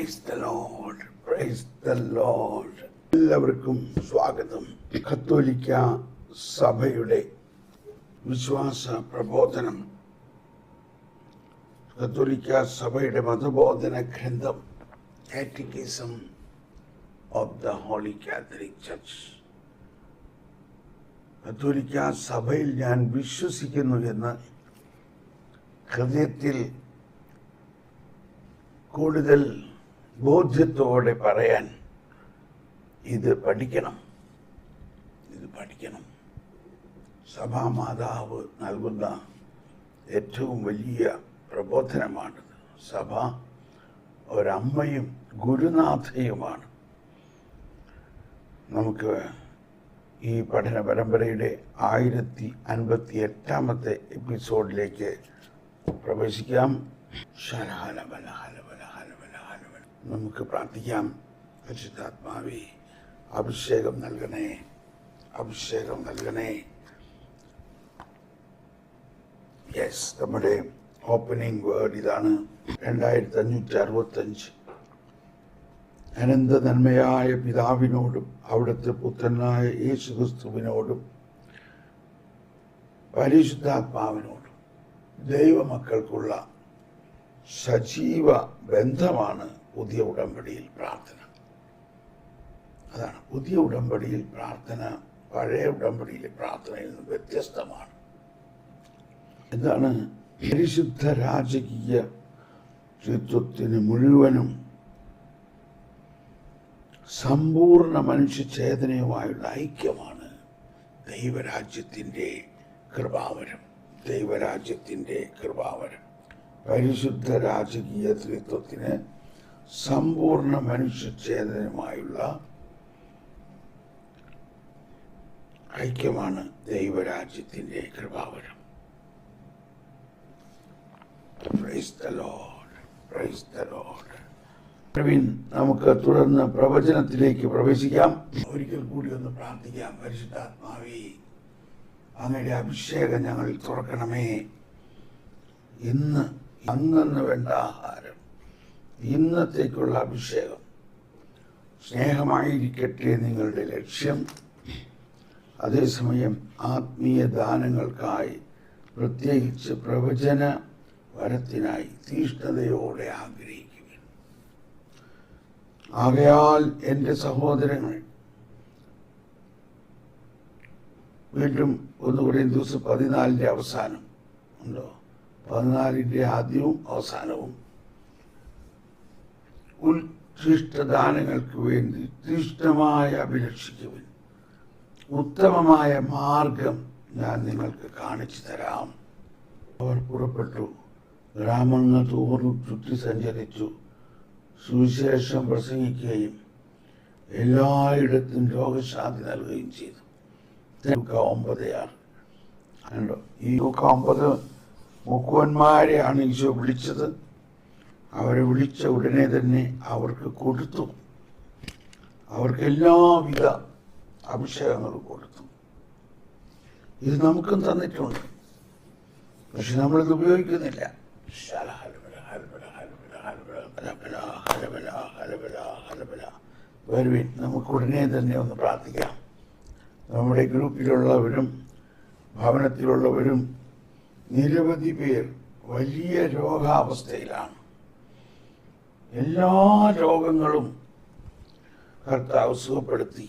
Price the Lord, praise the Lord. എല്ലാവർക്കും സ്വാഗതം. കത്തോലിക്ക സഭയുടെ വിശ്വാസ പ്രബോധനം, കത്തോലിക്ക സഭയുടെ മതബോധന ഗ്രന്ഥം, catechism of the holy Catholic church. കത്തോലിക്ക സഭയിൽ ഞാൻ വിശ്വസിക്കുന്നു എന്ന് ഹൃദയത്തിൽ കൂടുതൽ ബോധ്യത്തോടെ പറയാൻ ഇത് പഠിക്കണം. സഭാമാതാവ് നൽകുന്ന ഏറ്റവും വലിയ പ്രബോധനമാണിത്. സഭ ഒരമ്മയും ഗുരുനാഥയുമാണ്. നമുക്ക് ഈ പഠന പരമ്പരയുടെ 1058 എപ്പിസോഡിലേക്ക് പ്രവേശിക്കാം. നമുക്ക് പ്രാർത്ഥിക്കാം. പരിശുദ്ധാത്മാവേ, അഭിഷേകം നൽകണേ, അഭിഷേകം നൽകണേ. യെസ്, നമ്മുടെ ഓപ്പണിംഗ് വേർഡ് ഇതാണ്. 2565. അനന്ത നന്മയായ പിതാവിനോടും അവിടുത്തെ പുത്രനായ യേശുക്രിസ്തുവിനോടും പരിശുദ്ധാത്മാവിനോടും ദൈവമക്കൾക്കുള്ള സജീവ ബന്ധമാണ് പുതിയ ഉടമ്പടിയിൽ പ്രാർത്ഥന. അതാണ് പുതിയ ഉടമ്പടിയിൽ പ്രാർത്ഥന പഴയ ഉടമ്പടിയിലെ പ്രാർത്ഥനയിൽ നിന്ന് വ്യത്യസ്തമാണ്. എന്താണ്? പരിശുദ്ധ രാജകീയ ത്രിത്വത്തിന് മുഴുവനും സമ്പൂർണ്ണ മനുഷ്യചേതനയുമായുള്ള ഐക്യമാണ് ദൈവരാജ്യത്തിൻ്റെ കൃപാവരം. ദൈവരാജ്യത്തിൻ്റെ കൃപാവരം. പരിശുദ്ധ രാജകീയ ത്രിത്വത്തിന് സമ്പൂർണ്ണ മനുഷ്യചേതനയുമായുള്ള ഐക്യമാണ് ദൈവരാജ്യത്തിൻ്റെ കൃപാവരം. Praise the Lord, praise the Lord. നമുക്ക് തുടർന്ന് പ്രവചനത്തിലേക്ക് പ്രവേശിക്കാം. ഒരിക്കൽ കൂടി ഒന്ന് പ്രാർത്ഥിക്കാം. പരിശുദ്ധാത്മാവേ, അങ്ങയുടെ അഭിഷേകം ഞങ്ങൾ തുറക്കണമേ. ഇന്ന് അന്നു വേണ്ട ആഹാരം, ഇന്നത്തേക്കുള്ള അഭിഷേകം സ്നേഹമായിരിക്കട്ടെ നിങ്ങളുടെ ലക്ഷ്യം. അതേസമയം ആത്മീയ ദാനങ്ങൾക്കായി, പ്രത്യേകിച്ച് പ്രവചന വരത്തിനായി തീഷ്ണതയോടെ ആഗ്രഹിക്കുവിൻ. ആകയാൽ എൻ്റെ സഹോദരങ്ങൾ, വീണ്ടും 1 കൊരിന്ത്യർ 14 അവസാനം ഉണ്ടോ? 14 ആദ്യവും അവസാനവും ഉത്കൃഷ്ടദാനങ്ങൾക്ക് വേണ്ടി തീഷ്ണമായി അഭിലഷിക്കുവിൻ. ഉത്തമമായ മാർഗം ഞാൻ നിങ്ങൾക്ക് കാണിച്ചു തരാം. അവർ പുറപ്പെട്ടു, ഗ്രാമങ്ങൾ തോറും ചുറ്റി സഞ്ചരിച്ചു, സുവിശേഷം പ്രസംഗിക്കുകയും എല്ലായിടത്തും രോഗശാന്തി നൽകുകയും ചെയ്തു. 9:6 കണ്ടോ? ഈ 9 മുക്കുവന്മാരെയാണ് ഈശോ വിളിച്ചത്. അവരെ വിളിച്ച ഉടനെ തന്നെ അവർക്ക് കൊടുത്തു. അവർക്ക് എല്ലാവിധ അഭിഷേകങ്ങളും കൊടുത്തു. ഇത് നമുക്കും തന്നിട്ടുണ്ട്, പക്ഷെ നമ്മളിത് ഉപയോഗിക്കുന്നില്ല. വരുവിൻ, നമുക്ക് ഉടനെ തന്നെ ഒന്ന് പ്രാർത്ഥിക്കാം. നമ്മുടെ ഗ്രൂപ്പിലുള്ളവരും ഭവനത്തിലുള്ളവരും നിരവധി പേർ വലിയ രോഗാവസ്ഥയിലാണ്. എല്ലാ രോഗങ്ങളും കർത്താവ് സുഖപ്പെടുത്തി.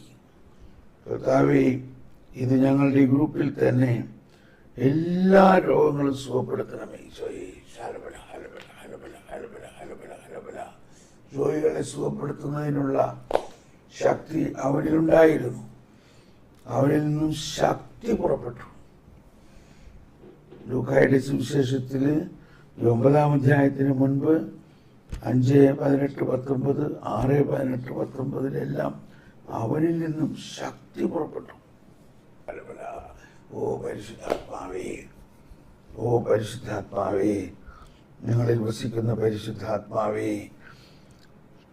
കർത്താവേ, ഇത് ഞങ്ങളുടെ ഈ ഗ്രൂപ്പിൽ തന്നെ എല്ലാ രോഗങ്ങളും സുഖപ്പെടുത്തണമേ. രോഗികളെ സുഖപ്പെടുത്തുന്നതിനുള്ള ശക്തി അവരിലുണ്ടായിരുന്നു. അവരിൽ നിന്നും ശക്തി പുറപ്പെട്ടു. ലൂക്കായുടെ സുവിശേഷത്തിൽ 9-ാം അധ്യായത്തിന് മുൻപ് 5:18-19, 6:18-19 അവരിൽ നിന്നും ശക്തി പുറപ്പെട്ടു. ഓ പരിശുദ്ധാത്മാവേ, ഓ പരിശുദ്ധാത്മാവേ, ഞങ്ങളിൽ വസിക്കുന്ന പരിശുദ്ധാത്മാവേ,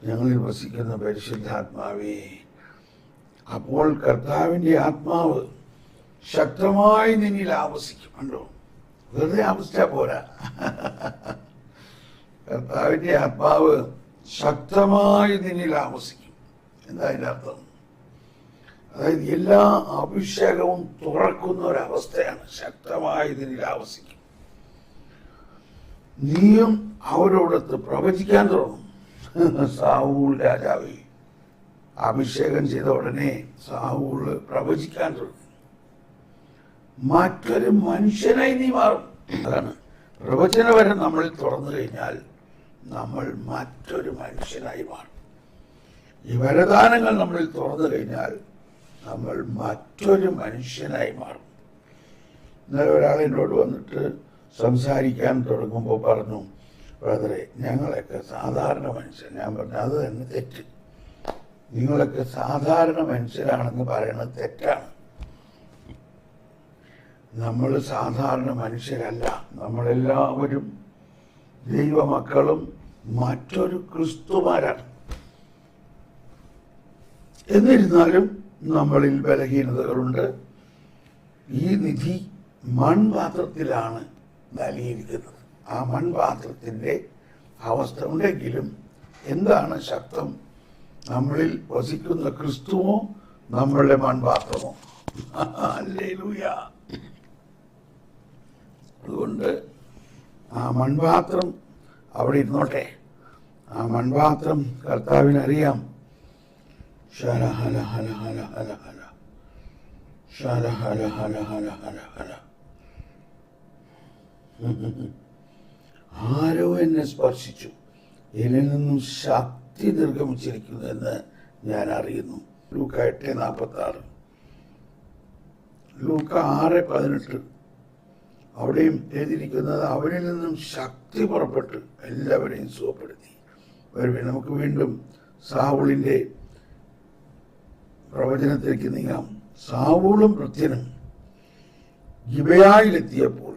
ഞങ്ങളിൽ വസിക്കുന്ന പരിശുദ്ധാത്മാവേ. അപ്പോൾ കർത്താവിൻ്റെ ആത്മാവ് ശക്തമായി നിന്നിൽ ആവസിക്കും. കണ്ടോ? വെറുതെ ആവസിച്ചാൽ പോരാ. കർത്താവിൻ്റെ ആത്മാവ് ശക്തമായി നിന്നിൽ ആവസിക്കും. എന്താ അതിൻ്റെ അർത്ഥം? അതായത് എല്ലാ അഭിഷേകവും തുറക്കുന്ന ഒരവസ്ഥയാണ്. ശക്തമായി നിന്നിൽ ആവസിക്കും. നീയും അവരോടൊത്ത് പ്രവചിക്കാൻ തുടങ്ങും. സാവൂൾ രാജാവേ, അഭിഷേകം ചെയ്ത ഉടനെ സാവൂള് പ്രവചിക്കാൻ തുടങ്ങി. മറ്റൊരു മനുഷ്യനായി നീ മാറും. അതാണ് പ്രവചനവരം നമ്മളിൽ തുറന്നു കഴിഞ്ഞാൽ നമ്മൾ മറ്റൊരു മനുഷ്യനായി മാറും. ഈ വരദാനങ്ങൾ നമ്മളിൽ തുറന്നു കഴിഞ്ഞാൽ നമ്മൾ മറ്റൊരു മനുഷ്യനായി മാറും. ഇന്നലെ ഒരാൾ എന്നോട് വന്നിട്ട് സംസാരിക്കാൻ തുടങ്ങുമ്പോൾ പറഞ്ഞു, ബ്രദറെ, ഞങ്ങളൊക്കെ സാധാരണ മനുഷ്യൻ. ഞാൻ പറഞ്ഞു, അത് തന്നെ തെറ്റ്. നിങ്ങളൊക്കെ സാധാരണ മനുഷ്യരാണെന്ന് പറയുന്നത് തെറ്റാണ്. നമ്മൾ സാധാരണ മനുഷ്യരല്ല. നമ്മളെല്ലാവരും ദൈവമക്കളും മറ്റൊരു ക്രിസ്തുമാരാണ്. എന്നിരുന്നാലും നമ്മളിൽ ബലഹീനതകളുണ്ട്. ഈ നിധി മൺപാത്രത്തിലാണ് നൽകിയിരിക്കുന്നത്. ആ മൺപാത്രത്തിൻ്റെ അവസ്ഥ ഉണ്ടെങ്കിലും എന്താണ് ശക്തം? നമ്മളിൽ വസിക്കുന്ന ക്രിസ്തുവോ നമ്മളുടെ മൺപാത്രമോ? ഹല്ലേലൂയ. അതുകൊണ്ട് ആ മൺപാത്രം അവിടെ ഇരുന്നോട്ടെ. ആ മൺപാത്രം കർത്താവിനറിയാം. ശല ഹല ഹല ഹല ഹല ഹല ശല ഹല ഹല ഹല ഹല ഹല. ആരോ എന്നെ സ്പർശിച്ചു, എന്നിൽ നിന്നും ശക്തി നിർഗമിച്ചിരിക്കുന്നു എന്ന് ഞാൻ അറിയുന്നു. ലൂക്ക 8:46, ലൂക്ക 6:18. അവിടെയും എഴുതിയിരിക്കുന്നത്, അവനിൽ നിന്നും ശക്തി പുറപ്പെട്ട് എല്ലാവരെയും സുഖപ്പെടുത്തി. നമുക്ക് വീണ്ടും സാവൂളിൻ്റെ പ്രവചനത്തിലേക്ക് നീങ്ങാം. സാവൂളും ഭൃത്യനും ഗിബെയയിലെത്തിയപ്പോൾ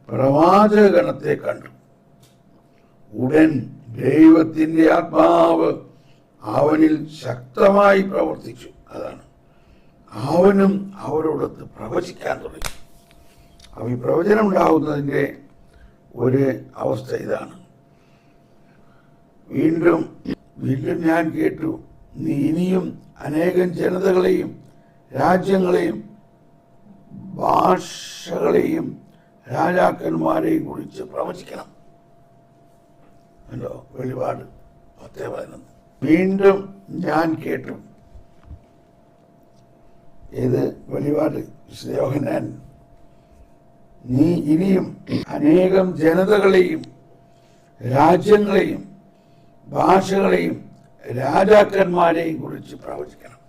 പ്രവാചകഗണത്തെ കണ്ടു. ഉടൻ ദൈവത്തിൻ്റെ ആത്മാവ് അവനിൽ ശക്തമായി പ്രവർത്തിച്ചു. അതാണ്, അവനും അവരോടൊത്ത് പ്രവചിക്കാൻ തുടങ്ങി. അപ്പോൾ ഈ പ്രവചനം ഉണ്ടാകുന്നതിൻ്റെ ഒരു അവസ്ഥ ഇതാണ്. വീണ്ടും ഞാൻ കേട്ടു, നീ ഇനിയും അനേകം ജനതകളെയും രാജ്യങ്ങളെയും ഭാഷകളെയും രാജാക്കന്മാരെയും കുറിച്ച് പ്രവചിക്കണം. വെളിപാട് 10:11. വീണ്ടും ഞാൻ കേട്ടു. ഏത് വെളിപാട്? യോഹന്നാൻ. നീ ഇനിയും അനേകം ജനതകളെയും രാജ്യങ്ങളെയും ഭാഷകളെയും രാജാക്കന്മാരെയും കുറിച്ച് പ്രവചിക്കണം.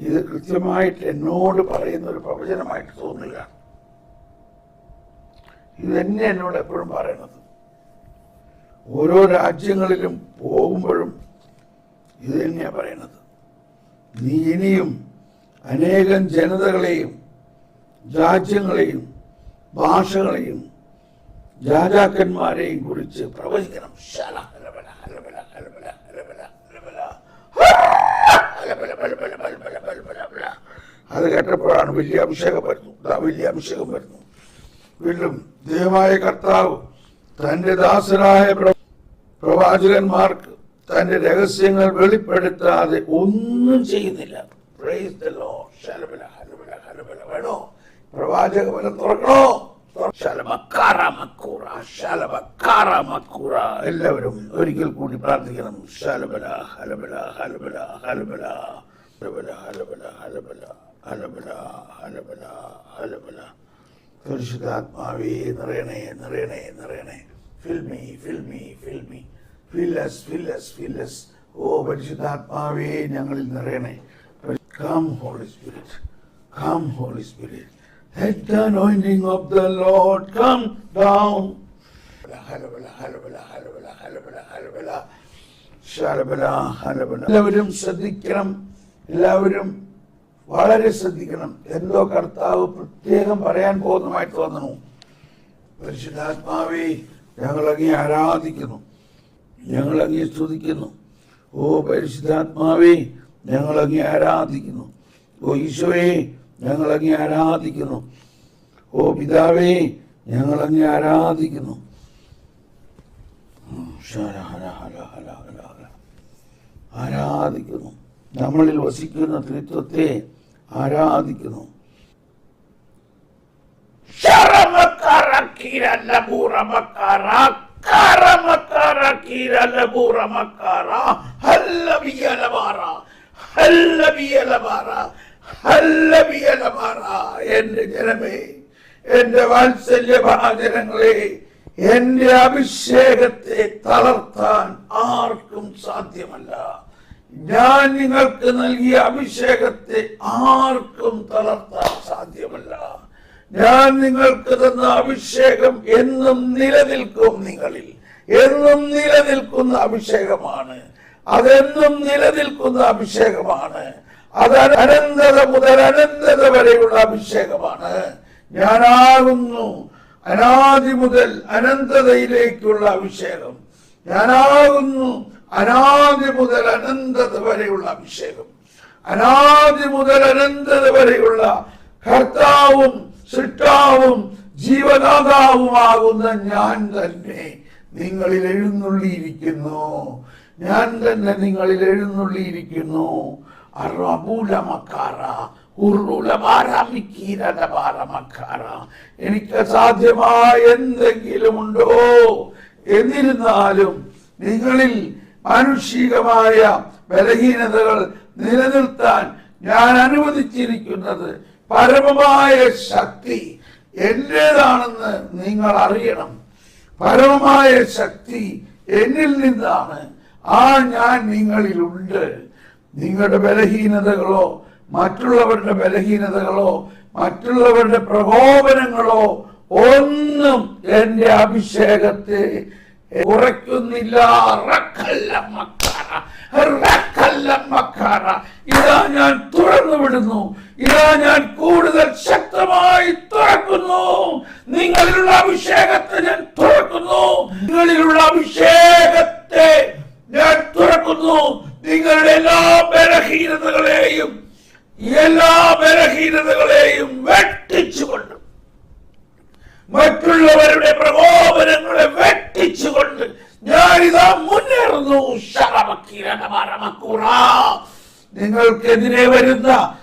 ഇത് കൃത്യമായിട്ട് എന്നോട് പറയുന്ന ഒരു പ്രവചനമായിട്ട് തോന്നില്ല. ഇത് തന്നെ എന്നോട് എപ്പോഴും പറയണത്. ഓരോ രാജ്യങ്ങളിലും പോകുമ്പോഴും ഇത് തന്നെയാണ് പറയണത്. നീ ഇനിയും അനേകം ജനതകളെയും രാജ്യങ്ങളെയും ഭാഷകളെയും രാജാക്കന്മാരെയും കുറിച്ച് പ്രവചിക്കണം. അത് കേട്ടപ്പോഴാണ് വലിയ അഭിഷേകം വരുന്നു. വീണ്ടും ദൈവമായ കർത്താവ് തൻ്റെ ദാസരായ പ്രവാചകന്മാർക്ക് തൻ്റെ രഹസ്യങ്ങൾ വെളിപ്പെടുത്താതെ ഒന്നും ചെയ്യുന്നില്ല. വേണോ? പ്രവാചക ബലം തുറക്കണോ? എല്ലാവരും ഒരിക്കൽ കൂടി പ്രാർത്ഥിക്കണം. പരിശുദ്ധാത്മാവേ, നിറയണേ, നിറയണേ, നിറയണേ. ഓ പരിശുദ്ധാത്മാവേ, ഞങ്ങളിൽ നിറയണേ. Come Holy Spirit, come Holy Spirit. Let the anointing of the Lord come down. എല്ലാവരും ശ്രദ്ധിക്കണം. എല്ലാവരും വളരെ ശ്രദ്ധിക്കണം. എന്തോ കർത്താവ് പ്രത്യേകം പറയാൻ പോകുന്നതായിട്ട് തോന്നുന്നു. പരിശുദ്ധാത്മാവേ, ഞങ്ങൾ അങ്ങേ ആരാധിക്കുന്നു, ഞങ്ങൾ അങ്ങേ സ്തുതിക്കുന്നു. ഓ പരിശുദ്ധാത്മാവേ, ഞങ്ങൾ അങ്ങേ ആരാധിക്കുന്നു. ഓ ഈശോയെ, ഞങ്ങൾ അങ്ങേ ആരാധിക്കുന്നു. ഓ പിതാവേ, ഞങ്ങൾ അങ്ങേ ആരാധിക്കുന്നു. ആരാധിക്കുന്നു. നമ്മളിൽ വസിക്കുന്ന ത്രിത്വത്തെ ആരാധിക്കുന്നു. എന്റെ ജനമേ, എന്റെ വാത്സല്യഭാജനങ്ങളെ, എന്റെ അഭിഷേകത്തെ തളർത്താൻ ആർക്കും സാധ്യമല്ല. ഞാൻ നിങ്ങൾക്ക് നൽകിയ അഭിഷേകത്തെ ആർക്കും തളർത്താൻ സാധ്യമല്ല. ഞാൻ നിങ്ങൾക്ക് തന്ന അഭിഷേകം എന്നും നിലനിൽക്കും. നിങ്ങളിൽ എന്നും നിലനിൽക്കുന്ന അഭിഷേകമാണ്. അതെന്നും നിലനിൽക്കുന്ന അഭിഷേകമാണ്. അത് അനന്തത മുതൽ അനന്തത വരെയുള്ള അഭിഷേകമാണ്. ഞാനാകുന്നു അനാദി മുതൽ അനന്തതയിലേക്കുള്ള അഭിഷേകം. ഞാനാകുന്നു അനാദി മുതൽ അനന്തത വരെയുള്ള അഭിഷേകം. അനാദി മുതൽ അനന്തത വരെയുള്ള കർത്താവും സൃഷ്ടാവും ജീവദാതാവുമാകുന്ന ഞാൻ തന്നെ നിങ്ങളിൽ എഴുന്നള്ളിയിരിക്കുന്നു. ഞാൻ തന്നെ നിങ്ങളിൽ എഴുന്നള്ളിയിരിക്കുന്നു. എനിക്ക് സാധ്യമായ എന്തെങ്കിലും ഉണ്ടോ? എന്നിരുന്നാലും നിങ്ങളിൽ മാനുഷികമായ ബലഹീനതകൾ നിലനിർത്താൻ ഞാൻ അനുവദിച്ചിരിക്കുന്നത് പരമമായ ശക്തി എന്റേതാണെന്ന് നിങ്ങൾ അറിയണം. പരമമായ ശക്തി എന്നിൽ നിന്നാണ്. ആ ഞാൻ നിങ്ങളിലുണ്ട്. നിങ്ങളുടെ ബലഹീനതകളോ മറ്റുള്ളവരുടെ ബലഹീനതകളോ മറ്റുള്ളവരുടെ പ്രകോപനങ്ങളോ ഒന്നും എന്റെ അഭിഷേകത്തെ കുറയ്ക്കുന്നില്ല. ഇതാ ഞാൻ തുറന്നു വിടുന്നു. ഇതാ ഞാൻ കൂടുതൽ ശക്തമായി തുറക്കുന്നു. നിങ്ങളിലുള്ള അഭിഷേകത്തെ ഞാൻ തുറക്കുന്നു. നിങ്ങളിലുള്ള അഭിഷേകത്തെ ഞാൻ തുറക്കുന്നു. നിങ്ങളുടെ എല്ലാ ബലഹീനതകളെയും വെട്ടിച്ചുകൊണ്ട്, മറ്റുള്ളവരുടെ പ്രകോപനങ്ങളെ വെട്ടിച്ചുകൊണ്ട് ഞാനിതാ മുന്നേറുന്നു. നിങ്ങൾക്കെതിരെ വരുന്ന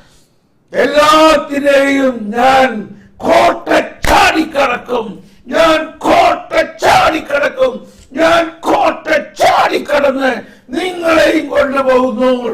എല്ലാത്തിനെയും ഞാൻ കോട്ട ചാടിക്കടക്കും. ഞാൻ കോട്ട ചാടിക്കടന്ന് നിങ്ങളെയും കൊണ്ടുപോകുന്നു.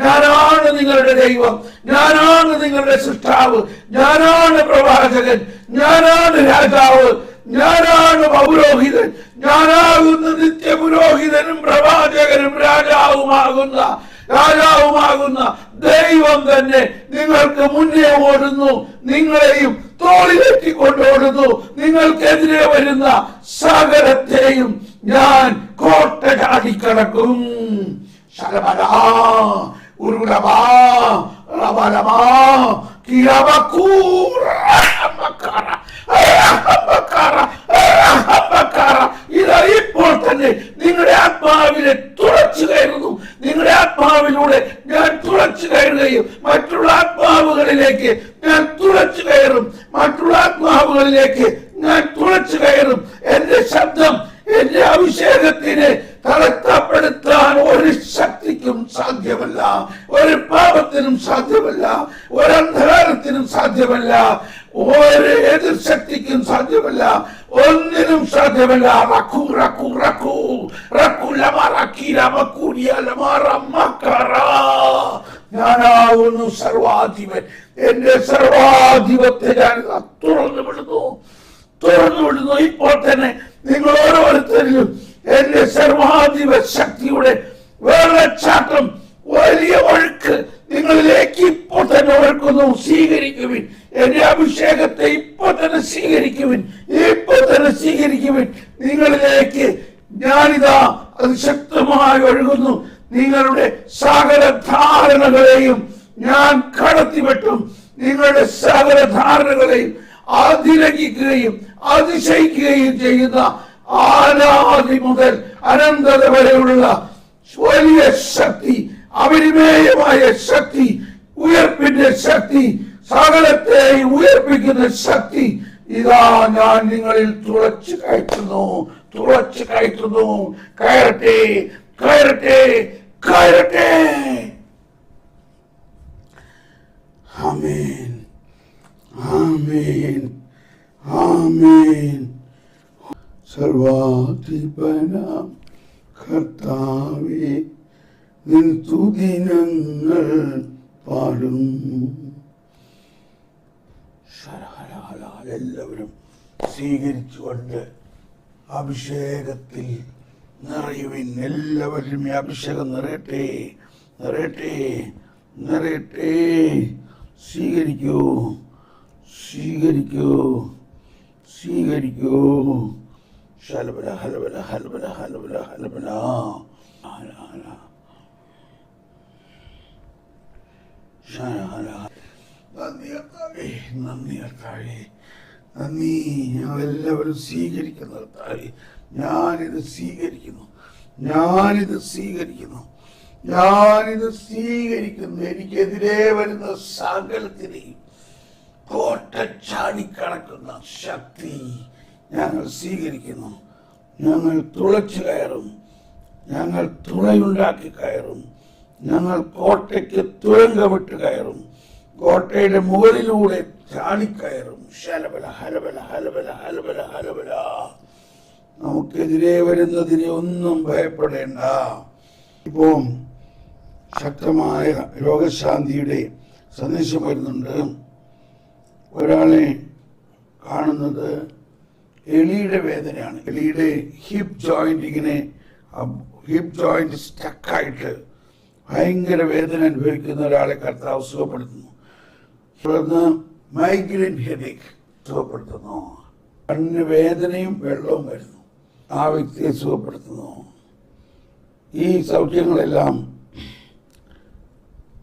ഞാനാണ് നിങ്ങളുടെ ദൈവം. ഞാനാണ് നിങ്ങളുടെ സൃഷ്ടാവ്. ഞാനാണ് പ്രവാചകൻ. ഞാനാണ് രാജാവ്. ഞാനാണ് പൗരോഹിതൻ. ഞാനാകുന്ന നിത്യപുരോഹിതനും പ്രവാചകനും രാജാവുമാകുന്ന ദൈവം തന്നെ നിങ്ങൾക്ക് മുന്നേ ഓടുന്നു. നിങ്ങളെയും തോളിലേറ്റി കൊണ്ടോടുന്നു. നിങ്ങൾക്കെതിരെ വരുന്ന സകലത്തെയും ഞാൻ കോട്ട ചാടിക്കടക്കും. ഇതാ ഇപ്പോൾ തന്നെ നിങ്ങളുടെ ആത്മാവിനെ തുളച്ചു കയറുന്നു. നിങ്ങളുടെ ആത്മാവിലൂടെ ഞാൻ തുളച്ചു കയറുകയും മറ്റുള്ള ആത്മാവുകളിലേക്ക് ഞാൻ തുളച്ചു കയറും. മറ്റുള്ള ആത്മാവുകളിലേക്ക് ഞാൻ തുളച്ചു കയറും. എന്റെ ശബ്ദം എന്റെ അഭിഷേകത്തിനെ തടസ്സപ്പെടുത്താൻ ഒരു ശക്തിക്കും സാധ്യമല്ല. ഒരു പാപത്തിനും സാധ്യമല്ല. ഒരു അന്ധകാരത്തിനും സാധ്യമല്ല. ഒരു എതിർ ശക്തിക്കും സാധ്യമല്ല. ഒന്നിനും സാധ്യമല്ല. ഞാനാവുന്നു സർവാധിപൻ. എന്റെ സർവാധിപത്തെ ഞാൻ തുറന്നു വിടുന്നു. ഇപ്പോൾ തന്നെ നിങ്ങൾ ഓരോരുത്തരിലും എന്റെ സർവാധിപ ശക്തിയുടെ വെള്ളച്ചാട്ടം, വലിയ ഒഴുക്ക് നിങ്ങളിലേക്ക് ഇപ്പോൾ തന്നെ ഒഴുക്കുന്നു. സ്വീകരിക്കുവിൻ. എന്റെ അഭിഷേകത്തെ ഇപ്പോൾ തന്നെ സ്വീകരിക്കുവിൻ. നിങ്ങളിലേക്ക് ഞാനിതാ അതിശക്തമായി ഒഴുകുന്നു. നിങ്ങളുടെ സകല ധാരണകളെയും ഞാൻ കടത്തിവെട്ടും. നിങ്ങളുടെ സകല ധാരണകളെയും അതിലംഘിക്കുകയും അതിശയിക്കുകയും ചെയ്യുന്ന ആനാദി മുതൽ അനന്തത വരെയുള്ള വലിയ ശക്തി, അപരിമേയമായ ശക്തി ഉയർപ്പിന്റെ ശക്തി, സകലത്തെ ഉയർപ്പിക്കുന്ന ശക്തി ഇതാ ഞാൻ നിങ്ങളിൽ തുളച്ചു കയറ്റുന്നു, തുളച്ചു കയറ്റുന്നു. കയറട്ടെ, കയറട്ടെ, കയറട്ടെ. ആമേൻ, ആമേൻ, ആമേൻ. സർവാധിപനാം കർത്താവേ, നിൻ തുതിനങ്ങൾ പാടുന്നു. എല്ലാവരും സ്വീകരിച്ചുകൊണ്ട് അഭിഷേകത്തിൽ നിറയുവിൻ. എല്ലാവരും ഈ അഭിഷേകം നിറയട്ടെ, നിറയട്ടെ, നിറയട്ടെ. സ്വീകരിക്കൂ, സ്വീകരിക്കൂ, സ്വീകരിക്കൂ. ഹലബല ഹലബല ഹലബല ഹലബല ഹലബല. നന്ദി കർത്താവേ, നന്ദി കർത്താവേ, നന്ദി. ഞങ്ങളെല്ലാവരും സ്വീകരിക്കുന്നു കർത്താവേ. ഞാനിത് സ്വീകരിക്കുന്നു, ഞാനിത് സ്വീകരിക്കുന്നു, ഞാനിത് സ്വീകരിക്കുന്നു. എനിക്കെതിരെ വരുന്ന സകലത്തിനെയും കോട്ട ചാടിക്കടക്കുന്ന ശക്തി ഞങ്ങൾ സ്വീകരിക്കുന്നു. ഞങ്ങൾ തുളച്ചു കയറും, ഞങ്ങൾ തുളയുണ്ടാക്കി കയറും, ഞങ്ങൾ കോട്ടയ്ക്ക് തുരങ്കമിട്ട് കയറും, കോട്ടയുടെ മുകളിലൂടെ ചാടിക്കയറും. ശലബല ഹലബല ഹലബല ഹലബല ഹലബല. നമുക്കെതിരെ വരുന്നതിനെ ഒന്നും ഭയപ്പെടേണ്ട. ഇപ്പോൾ ശക്തമായ രോഗശാന്തിയുടെ സന്ദേശം വരുന്നുണ്ട്. ഒരാളെ കാണുന്നത് എലിയുടെ വേദനയാണ്. എലിയുടെ ഹിപ്പ് ജോയിന്റ്, ഇങ്ങനെ ഹിപ്പ് ജോയിന്റ് സ്റ്റക്കായിട്ട് ഭയങ്കര വേദന അനുഭവിക്കുന്ന ഒരാളെ കർത്താവ് സുഖപ്പെടുത്തുന്നു. തുടർന്ന് മൈഗ്രെയിൻ ഹെഡേക്ക് സുഖപ്പെടുത്തുന്നു. കണ്ണിന് വേദനയും വെള്ളവും വരുന്നു, ആ വ്യക്തിയെ സുഖപ്പെടുത്തുന്നു. ഈ സൗഖ്യങ്ങളെല്ലാം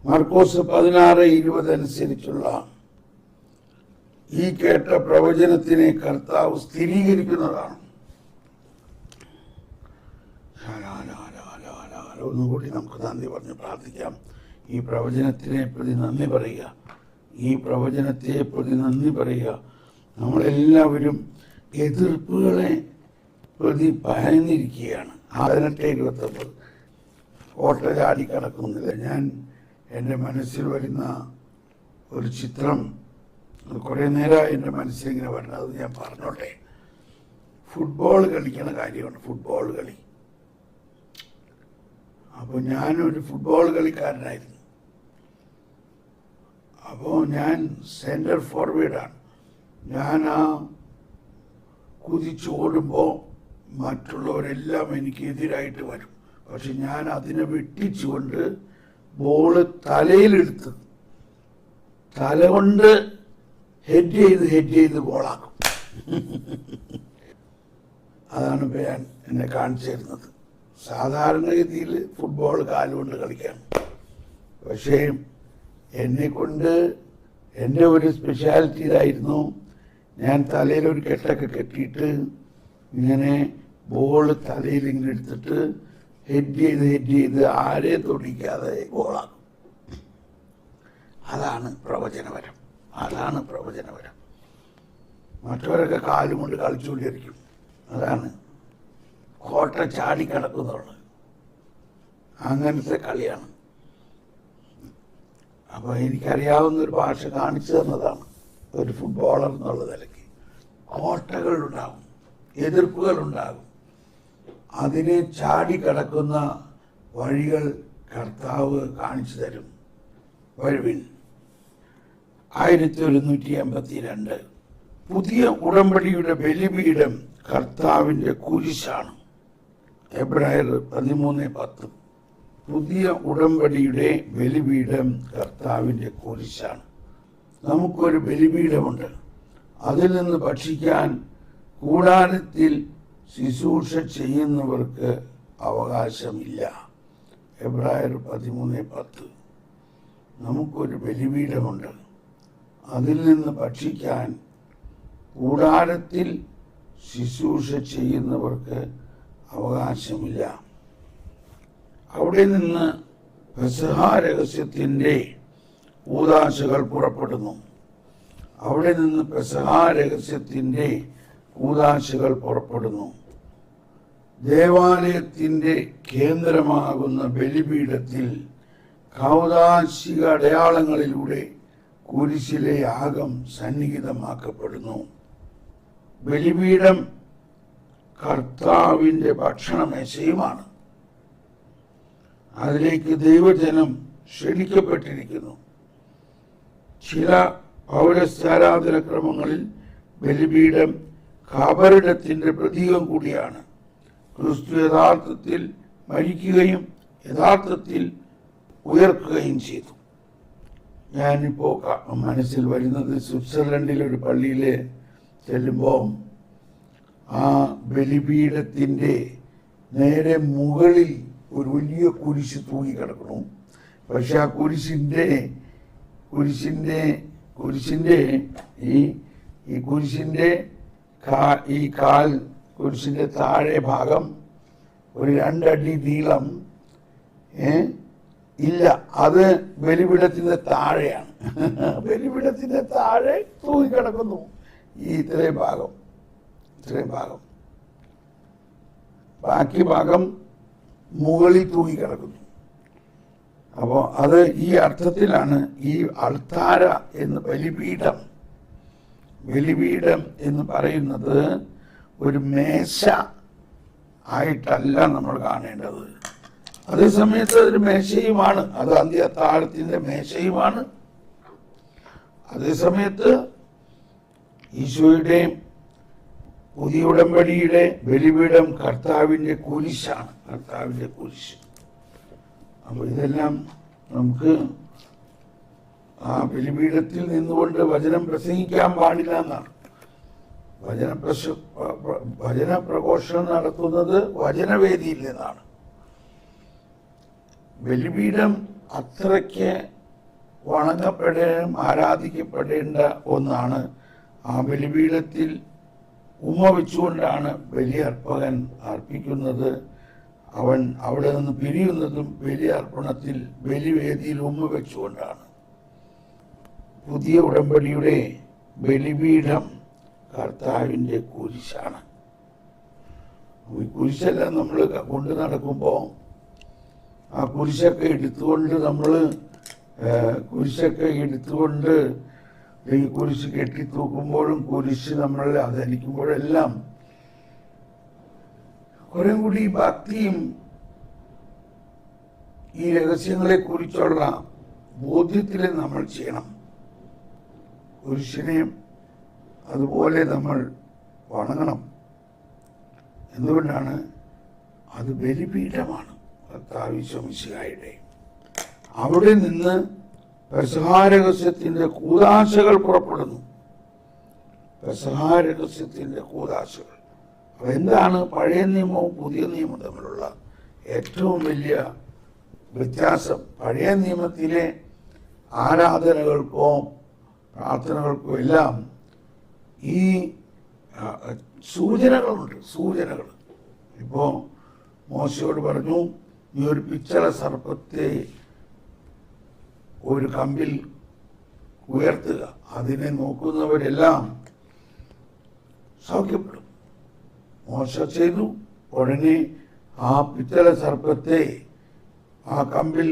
മർക്കോസ് 16:20 അനുസരിച്ചുള്ള ഈ കേട്ട പ്രവചനത്തിനെ കർത്താവ് സ്ഥിരീകരിക്കുന്നതാണ്. ഒന്നുകൂടി നമുക്ക് നന്ദി പറഞ്ഞ് പ്രാർത്ഥിക്കാം. ഈ പ്രവചനത്തിനെ പ്രതി നന്ദി പറയുക, ഈ പ്രവചനത്തെ പ്രതി നന്ദി പറയുക. നമ്മളെല്ലാവരും എതിർപ്പുകളെ പ്രതി ഭയന്നിരിക്കുകയാണ്. 18:29 കോട്ട ചാടിക്കടക്കുന്നില്ല. ഞാൻ എൻ്റെ മനസ്സിൽ വരുന്ന ഒരു ചിത്രം കുറേ നേരമായി എൻ്റെ മനസ്സിലിങ്ങനെ വരുന്നത്, അത് ഞാൻ പറഞ്ഞോട്ടെ. ഫുട്ബോൾ കളിക്കുന്ന കാര്യമാണ്, ഫുട്ബോൾ കളി. അപ്പോൾ ഞാനൊരു ഫുട്ബോൾ കളിക്കാരനായിരുന്നു. അപ്പോൾ ഞാൻ സെൻറ്റർ ഫോർവേഡാണ്. ഞാൻ ആ കുതിച്ചോടുമ്പോൾ മറ്റുള്ളവരെല്ലാം എനിക്ക് എതിരായിട്ട് വരും. പക്ഷെ ഞാൻ അതിനെ വെട്ടിച്ചുകൊണ്ട് ബോള് തലയിലെടുത്ത് തല കൊണ്ട് ഹെഡ് ചെയ്ത് ബോളാക്കും. അതാണ് ഇപ്പോൾ ഞാൻ എന്നെ കാണിച്ചു തരുന്നത്. സാധാരണഗതിയിൽ ഫുട്ബോൾ കാലുകൊണ്ട് കളിക്കാം. പക്ഷേ എന്നെക്കൊണ്ട് എൻ്റെ ഒരു സ്പെഷ്യാലിറ്റി ഇതായിരുന്നു. ഞാൻ തലയിലൊരു കെട്ടൊക്കെ കെട്ടിയിട്ട് ഇങ്ങനെ ബോള് തലയിൽ ഇങ്ങനെ എടുത്തിട്ട് ഹെഡ് ചെയ്ത് ആരെ തൊടിക്കാതെ ഗോളാക്കും. അതാണ് പ്രവചനപരം, അതാണ് പ്രവചനപരം. മറ്റവരൊക്കെ കാലും കൊണ്ട് കളിച്ചുകൊണ്ടിരിക്കും. അതാണ് കോട്ട ചാടിക്കിടക്കുന്നുള്ളത്. അങ്ങനത്തെ കളിയാണ്. അപ്പോൾ എനിക്കറിയാവുന്നൊരു ഭാഷ കാണിച്ചു തന്നതാണ് ഒരു ഫുട്ബോളർ എന്നുള്ള നിലയ്ക്ക്. കോട്ടകളുണ്ടാകും, എതിർപ്പുകളുണ്ടാകും. അതിനെ ചാടിക്കടക്കുന്ന വഴികൾ കർത്താവ് കാണിച്ചു തരും. വരുവിൻ. 1182 പുതിയ ഉടമ്പടിയുടെ ബലിപീഠം കർത്താവിൻ്റെ കുരിശാണ്. എബ്രായർ 13:10 പുതിയ ഉടമ്പടിയുടെ ബലിപീഠം കർത്താവിൻ്റെ കുരിശാണ്. നമുക്കൊരു ബലിപീഠമുണ്ട്. അതിൽ നിന്ന് ഭക്ഷിക്കാൻ കൂടാരത്തിൽ ശുശ്രൂഷ ചെയ്യുന്നവർക്ക് അവകാശമില്ല. എബ്രായർ 13:10 നമുക്കൊരു ബലിപീഠമുണ്ട്. അതിൽ നിന്ന് ഭക്ഷിക്കാൻ കൂടാരത്തിൽ ശുശ്രൂഷ ചെയ്യുന്നവർക്ക് അവകാശമില്ല. അവിടെ നിന്ന് പെസഹ രഹസ്യത്തിൻ്റെ കൂദാശകൾ പുറപ്പെടുന്നു. അവിടെ നിന്ന് പെസഹ രഹസ്യത്തിൻ്റെ കൂദാശകൾ പുറപ്പെടുന്നു. ദേവാലയത്തിൻ്റെ കേന്ദ്രമാകുന്ന ബലിപീഠത്തിൽ കൗദാശിക അടയാളങ്ങളിലൂടെ കുരിശിലെ യാഗം സന്നിഹിതമാക്കപ്പെടുന്നു. ബലിപീഠം കർത്താവിൻ്റെ ഭക്ഷണമേശയുമാണ്. അതിലേക്ക് ദൈവജനം ക്ഷണിക്കപ്പെട്ടിരിക്കുന്നു. ചില പൗരസ്ത്യാരാധന ക്രമങ്ങളിൽ ബലിപീഠം കബറിടത്തിൻ്റെ പ്രതീകം കൂടിയാണ്. ക്രിസ്തു യഥാർത്ഥത്തിൽ മരിക്കുകയും യഥാർത്ഥത്തിൽ ഉയർക്കുകയും ചെയ്തു. ഞാനിപ്പോൾ മനസ്സിൽ വരുന്നത് സ്വിറ്റ്സർലൻഡിലെ ഒരു പള്ളിയിൽ ചെല്ലുമ്പോൾ ആ ബലിപീഠത്തിൻ്റെ നേരെ മുകളിൽ ഒരു വലിയ കുരിശ് തൂങ്ങിക്കിടക്കണം. പക്ഷെ ആ കുരിശിൻ്റെ കാൽ കുരിശിൻ്റെ താഴെ ഭാഗം ഒരു 2 അടി നീളം ഇല്ല. അത് ബലിപീഠത്തിൻ്റെ താഴെയാണ്. ബലിപീഠത്തിൻ്റെ താഴെ തൂങ്ങിക്കിടക്കുന്നു ഇത്രയും ഭാഗം. ബാക്കി ഭാഗം മുകളിൽ തൂങ്ങിക്കിടക്കുന്നു. അപ്പോൾ അത് ഈ അർത്ഥത്തിലാണ് ഈ അൾത്താര എന്ന് ബലിപീഠം എന്ന് പറയുന്നത് ഒരു മേശ ആയിട്ടല്ല നമ്മൾ കാണേണ്ടത്. അതേസമയത്ത് അതൊരു മേശയുമാണ്. അത് അന്ത്യത്താഴത്തിൻ്റെ മേശയുമാണ്. അതേസമയത്ത് ഈശോയുടെ പുതിയ ഉടമ്പടിയുടെ ബലിപീഠം കർത്താവിൻ്റെ കുരിശാണ്. കർത്താവിൻ്റെ കുരിശ്. അപ്പോൾ ഇതെല്ലാം നമുക്ക് ആ ബലിപീഠത്തിൽ നിന്നുകൊണ്ട് വചനം പ്രസംഗിക്കാൻ പാടില്ല എന്നാണ്. വചന പ്രഘോഷണം നടത്തുന്നത് വചനവേദിയിൽ നിന്നാണ്. ബലിപീഠം അത്രയ്ക്ക് വണങ്ങപ്പെടേണ്ട ആരാധിക്കപ്പെടേണ്ട ഒന്നാണ്. ആ ബലിപീഠത്തിൽ വെച്ചുകൊണ്ടാണ് ബലിയർപ്പകൻ അർപ്പിക്കുന്നത്. അവൻ അവിടെ നിന്ന് പിരിയുന്നതും ബലിയർപ്പണത്തിൽ ബലിവേദിയിൽ വെച്ചുകൊണ്ടാണ്. പുതിയ ഉടമ്പടിയുടെ ബലിപീഠം കർത്താവിൻ്റെ കുരിശാണ്. ഈ കുരിശെല്ലാം നമ്മൾ കൊണ്ട് നടക്കുമ്പോൾ ആ കുരിശൊക്കെ എടുത്തുകൊണ്ട് ഈ കുരിശ് കെട്ടിത്തൂക്കുമ്പോഴും കുരിശ് നമ്മൾ ധരിക്കുമ്പോഴെല്ലാം കുറെ കൂടി ഭക്തിയും ഈ രഹസ്യങ്ങളെ കുറിച്ചുള്ള ബോധ്യത്തിൽ നമ്മൾ ചെയ്യണം. കുരിശിനെ അതുപോലെ നമ്മൾ വണങ്ങണം. എന്തുകൊണ്ടാണ്? അത് ബലിപീഠമാണ് കർത്താവ് ഈശോ മിശിഹായുടെ. അവിടെ നിന്ന് പെസഹ രഹസ്യത്തിൻ്റെ കൂദാശകൾ പുറപ്പെടുന്നു. പെസഹ രഹസ്യത്തിൻ്റെ കൂദാശകൾ. അപ്പോൾ എന്താണ് പഴയ നിയമവും പുതിയ നിയമവും തമ്മിലുള്ള ഏറ്റവും വലിയ വ്യത്യാസം? പഴയ നിയമത്തിലെ ആരാധനകൾക്കോ പ്രാർത്ഥനകൾക്കോ എല്ലാം ഈ സൂചനകൾ. ഇപ്പോൾ മോശയോട് പറഞ്ഞു, നീ ഒരു പിച്ചള സർപ്പത്തെ ഒരു കമ്പിൽ ഉയർത്തുക, അതിനെ നോക്കുന്നവരെല്ലാം സൗഖ്യപ്പെടും. മോശ ചെയ്തു. ഉടനെ ആ പിച്ചള സർപ്പത്തെ, ആ കമ്പിൽ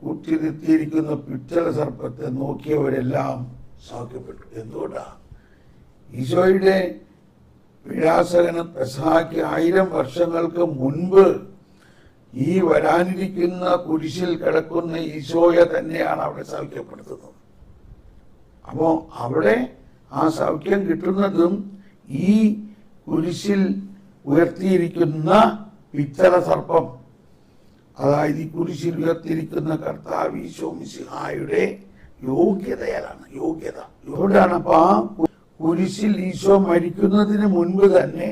കുത്തിയിരുത്തിയിരിക്കുന്ന പിച്ചള സർപ്പത്തെ നോക്കിയവരെല്ലാം സൗഖ്യപ്പെട്ടു. എന്തുകൊണ്ടാണ്? ഈശോയുടെ വിലാസകനം പെസഹാക്ക് 1000 വർഷങ്ങൾക്ക് മുൻപ് ഈ വരാനിരിക്കുന്ന കുരിശിൽ കിടക്കുന്ന ഈശോയെ തന്നെയാണ് അവിടെ സൗഖ്യപ്പെടുത്തുന്നത്. അപ്പോൾ അവിടെ ആ സൗഖ്യം കിട്ടുന്നതും ഈ കുരിശിൽ ഉയർത്തിയിരിക്കുന്ന പിച്ചള സർപ്പം, അതായത് ഈ കുരിശിൽ ഉയർത്തിയിരിക്കുന്ന കർത്താവ് ഈശോ മിശിഹായുടെ യോഗ്യതയാണ്. അതുകൊണ്ടാണ് അപ്പൊ ആ കുരിശിൽ ഈശോ മരിക്കുന്നതിന് മുൻപ് തന്നെ,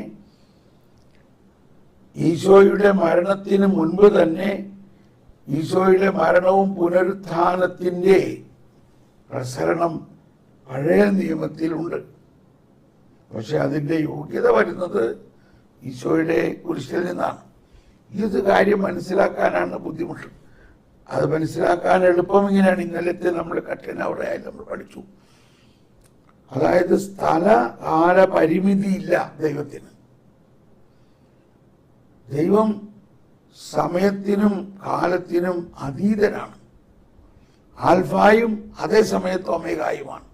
ഈശോയുടെ മരണത്തിന് മുൻപ് തന്നെ, ഈശോയുടെ മരണവും പുനരുത്ഥാനത്തിൻ്റെ പ്രസരണം പഴയ നിയമത്തിലുണ്ട്. പക്ഷെ അതിൻ്റെ യോഗ്യത വരുന്നത് ഈശോയുടെ കുരിശിൽ നിന്നാണ്. ഇത് കാര്യം മനസ്സിലാക്കാനാണ് ബുദ്ധിമുട്ട്. അത് മനസ്സിലാക്കാൻ എളുപ്പം ഇങ്ങനെയാണ്. ഇന്നലത്തെ നമ്മൾ കട്ടനവറായി നമ്മൾ പഠിച്ചു. അതായത് സ്ഥലകാല പരിമിതിയില്ല ദൈവത്തിന്. ദൈവം സമയത്തിനും കാലത്തിനും അതീതനാണ്. ആൽഫായും അതേ സമയത്ത് ഒമേഗായുമാണ്.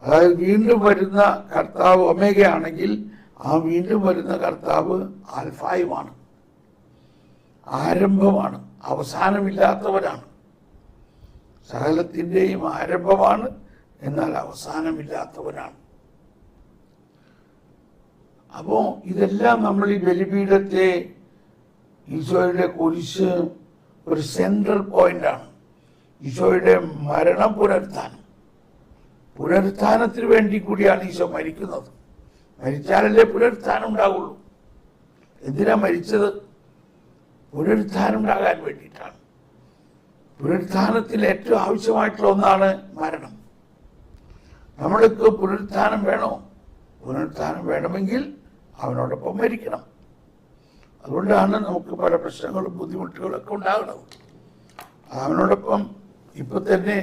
അതായത് വീണ്ടും വരുന്ന കർത്താവ് ഒമേഗയാണെങ്കിൽ ആ വീണ്ടും വരുന്ന കർത്താവ് ആൽഫായുമാണ്, ആരംഭമാണ്, അവസാനമില്ലാത്തവരാണ്. സകലത്തിൻ്റെയും ആരംഭമാണ്, എന്നാൽ അവസാനമില്ലാത്തവരാണ്. അപ്പോൾ ഇതെല്ലാം നമ്മൾ ഈ ബലിപീഠത്തെ, ഈശോയുടെ കുരിശ് ഒരു സെൻട്രൽ പോയിന്റാണ്. ഈശോയുടെ മരണം പുനരുത്ഥാനത്തിന് വേണ്ടി കൂടിയാണ് ഈശോ മരിക്കുന്നത്. മരിച്ചാലല്ലേ പുനരുത്ഥാനം ഉണ്ടാവുള്ളൂ. എന്തിനാ മരിച്ചത്? പുനരുത്ഥാനം ഉണ്ടാകാൻ വേണ്ടിയിട്ടാണ്. പുനരുത്ഥാനത്തിൽ ഏറ്റവും ആവശ്യമായിട്ടുള്ള ഒന്നാണ് മരണം. നമ്മൾക്ക് പുനരുത്ഥാനം വേണോ? പുനരുത്ഥാനം വേണമെങ്കിൽ അവനോടൊപ്പം മരിക്കണം. അതുകൊണ്ടാണ് നമുക്ക് പല പ്രശ്നങ്ങളും ബുദ്ധിമുട്ടുകളൊക്കെ ഉണ്ടാകുന്നത്. അവനോടൊപ്പം ഇപ്പൊ തന്നെ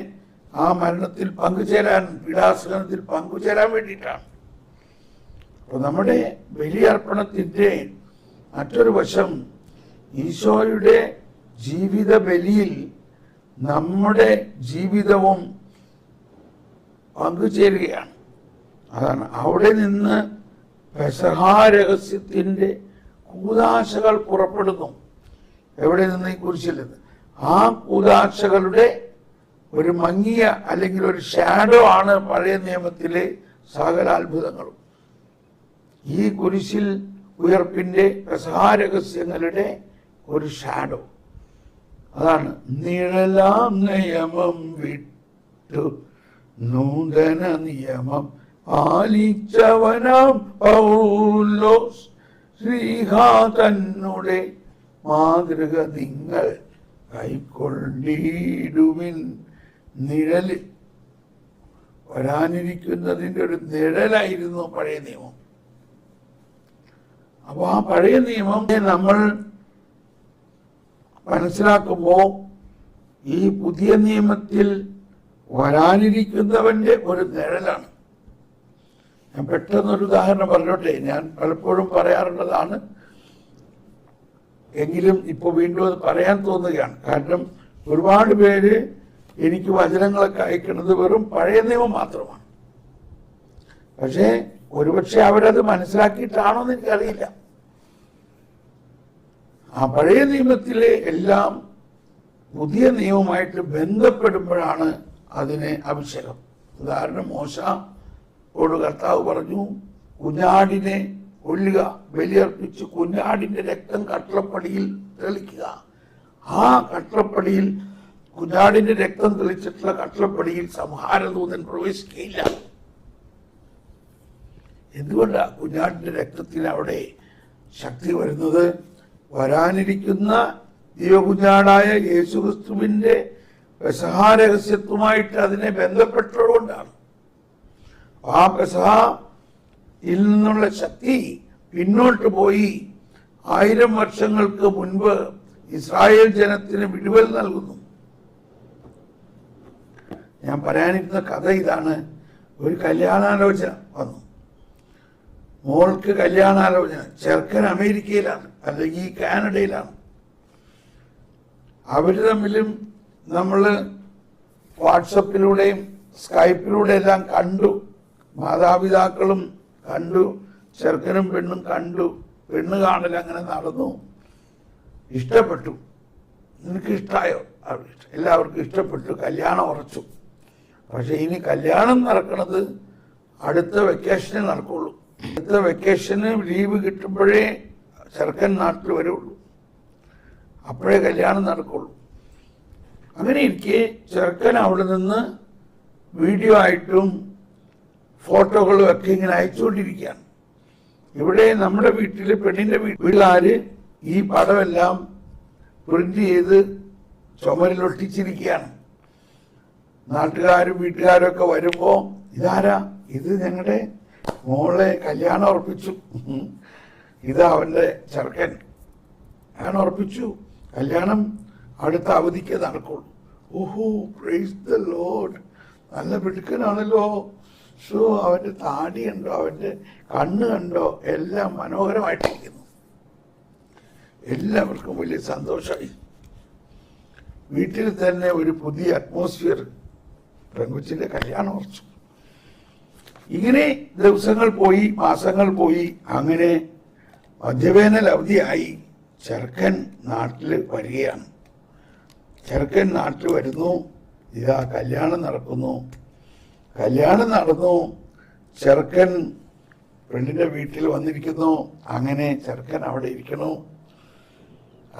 ആ മരണത്തിൽ പങ്കുചേരാൻ, പീഡാസഹനത്തിൽ പങ്കുചേരാൻ വേണ്ടിയിട്ടാണ്. അപ്പോൾ നമ്മുടെ ബലിയർപ്പണത്തിൻ്റെ മറ്റൊരു വശം, ഈശോയുടെ ജീവിത ബലിയിൽ നമ്മുടെ ജീവിതവും പങ്കുചേരുകയാണ്. അതാണ് അവിടെ നിന്ന് പെസഹാ രഹസ്യത്തിൻ്റെ കൂദാശകൾ പുറപ്പെടുന്നു. എവിടെ നിന്ന്? ഈ കുരിശിൽ നിന്ന്. ആ കൂദാശകളുടെ ഒരു മങ്ങിയ അല്ലെങ്കിൽ ഒരു ഷാഡോ ആണ് പഴയ നിയമത്തിലെ സകല അത്ഭുതങ്ങളും. ഈ കുരിശിൽ ഉയർപ്പിൻ്റെ പെസഹാ രഹസ്യങ്ങളുടെ ഒരു ഷാഡോ. അതാണ് നിഴലാം നിയമം വിട്ടു നൂതന നിയമം പാലിച്ചവനാം പൗലോസ് ശ്രീഹാ തന്നുടെ മാതൃക നിങ്ങൾ കൈക്കൊണ്ടിടുവിൻ. നിഴല്, വരാനിരിക്കുന്നതിൻ്റെ ഒരു നിഴലായിരുന്നു പഴയ നിയമം. അപ്പോൾ ആ പഴയ നിയമം നമ്മൾ മനസ്സിലാക്കുമ്പോൾ ഈ പുതിയ നിയമത്തിൽ വരാനിരിക്കുന്നവന്റെ ഒരു നിഴലാണ്. ഞാൻ പെട്ടെന്നൊരു ഉദാഹരണം പറഞ്ഞോട്ടെ. ഞാൻ പലപ്പോഴും പറയാറുള്ളതാണ്, എങ്കിലും ഇപ്പോൾ വീണ്ടും അത് പറയാൻ തോന്നുകയാണ്. കാരണം ഒരുപാട് പേര് എനിക്ക് വചനങ്ങളൊക്കെ അയക്കുന്നത് വെറും പഴയ നിയമം മാത്രമാണ്. പക്ഷേ ഒരുപക്ഷെ അവരത് മനസ്സിലാക്കിയിട്ടാണോ എന്ന് എനിക്കറിയില്ല. ആ പഴയ നിയമത്തിലെ എല്ലാം പുതിയ നിയമമായിട്ട് ബന്ധപ്പെടുമ്പോഴാണ് അതിന് അഭിഷേകം. ഉദാഹരണം, മോശയോട് കർത്താവ് പറഞ്ഞു, കുഞ്ഞാടിനെ കൊല്ലുക, ബലിയർപ്പിച്ച് കുഞ്ഞാടിന്റെ രക്തം കട്ടളപ്പടിയിൽ തെളിക്കുക. ആ കട്ടളപ്പടിയിൽ, കുഞ്ഞാടിന്റെ രക്തം തെളിച്ചിട്ടുള്ള കട്ടളപ്പടിയിൽ സംഹാരദൂതൻ പ്രവേശിക്കുകയില്ല. എന്തുകൊണ്ടാണ് കുഞ്ഞാടിന്റെ രക്തത്തിന് അവിടെ ശക്തി വരുന്നത്? വരാനിരിക്കുന്ന ദൈവകുഞ്ഞാടായ യേശുക്രിസ്തുവിന്റെ പെസഹാ രഹസ്യത്വമായിട്ട് അതിനെ ബന്ധപ്പെട്ടതുകൊണ്ടാണ്. ആ പെസഹയിൽ നിന്നുള്ള ശക്തി പിന്നോട്ട് പോയി 1000 വർഷങ്ങൾക്ക് മുൻപ് ഇസ്രായേൽ ജനത്തിന് വിടുതൽ നൽകുന്നു. ഞാൻ പറയാനിരുന്ന കഥ ഇതാണ്. ഒരു കല്യാണാലോചന വന്നു. മോൾക്ക് കല്യാണാലോചന. ചെറുക്കൻ അമേരിക്കയിലാണ് അല്ലെങ്കിൽ കാനഡയിലാണ്. അവർ തമ്മിലും നമ്മൾ വാട്സപ്പിലൂടെയും സ്കൈപ്പിലൂടെ എല്ലാം കണ്ടു. മാതാപിതാക്കളും കണ്ടു, ചെറുക്കനും പെണ്ണും കണ്ടു. പെണ്ണ് കാണൽ അങ്ങനെ നടന്നു. ഇഷ്ടപ്പെട്ടു. നിനക്ക് ഇഷ്ടമായോ? എല്ലാവർക്കും ഇഷ്ടപ്പെട്ടു. കല്യാണം ഉറച്ചു. പക്ഷെ ഇനി കല്യാണം നടക്കുന്നത് അടുത്ത വെക്കേഷനെ നടക്കുള്ളൂ. അടുത്ത വെക്കേഷന് ലീവ് കിട്ടുമ്പോഴേ ചെറുക്കൻ നാട്ടിൽ വരുള്ളൂ. അപ്പോഴേ കല്യാണം നടക്കുള്ളൂ. അങ്ങനെ ഇരിക്കെ ചെറുക്കൻ അവിടെ നിന്ന് വീഡിയോ ആയിട്ടും ഫോട്ടോകളും ഒക്കെ ഇങ്ങനെ അയച്ചുകൊണ്ടിരിക്കുകയാണ്. ഇവിടെ നമ്മുടെ വീട്ടിൽ, പെണ്ണിൻ്റെ വീട്ടുകാര് ഈ പടമെല്ലാം പ്രിന്റ് ചെയ്ത് ചുമരിലൊട്ടിച്ചിരിക്കുകയാണ്. നാട്ടുകാരും വീട്ടുകാരും ഒക്കെ വരുമ്പോൾ, ഇതാരാ? ഇത് ഞങ്ങളുടെ മോളെ കല്യാണം ഉറപ്പിച്ചു. ഇതാ അവൻ്റെ ചെറുക്കൻ. ഞാൻ ഉറപ്പിച്ചു. കല്യാണം അടുത്ത അവധിക്ക് നടക്കുള്ളൂ. ഓഹോ, പ്രൈസ് ദ ലോർഡ്, നല്ല മിടുക്കനാണല്ലോ. സോ അവൻ്റെ താടി കണ്ടോ, അവൻ്റെ കണ്ണ് കണ്ടോ, എല്ലാം മനോഹരമായിട്ടിരിക്കുന്നു. എല്ലാവർക്കും വലിയ സന്തോഷമായി. വീട്ടിൽ തന്നെ ഒരു പുതിയ അറ്റ്മോസ്ഫിയർ. പെൺകുച്ചിൻ്റെ കല്യാണം ഉറച്ചു. ഇങ്ങനെ ദിവസങ്ങൾ പോയി, മാസങ്ങൾ പോയി. അങ്ങനെ മധ്യവേനൽ അവധിയായി. ചെറുക്കൻ നാട്ടിൽ വരികയാണ്. ചെറുക്കൻ നാട്ടിൽ വരുന്നു. ഇതാ കല്യാണം നടക്കുന്നു. കല്യാണം നടന്നു. ചെറുക്കൻ പെണ്ണിൻ്റെ വീട്ടിൽ വന്നിരിക്കുന്നു. അങ്ങനെ ചെറുക്കൻ അവിടെ ഇരിക്കണു.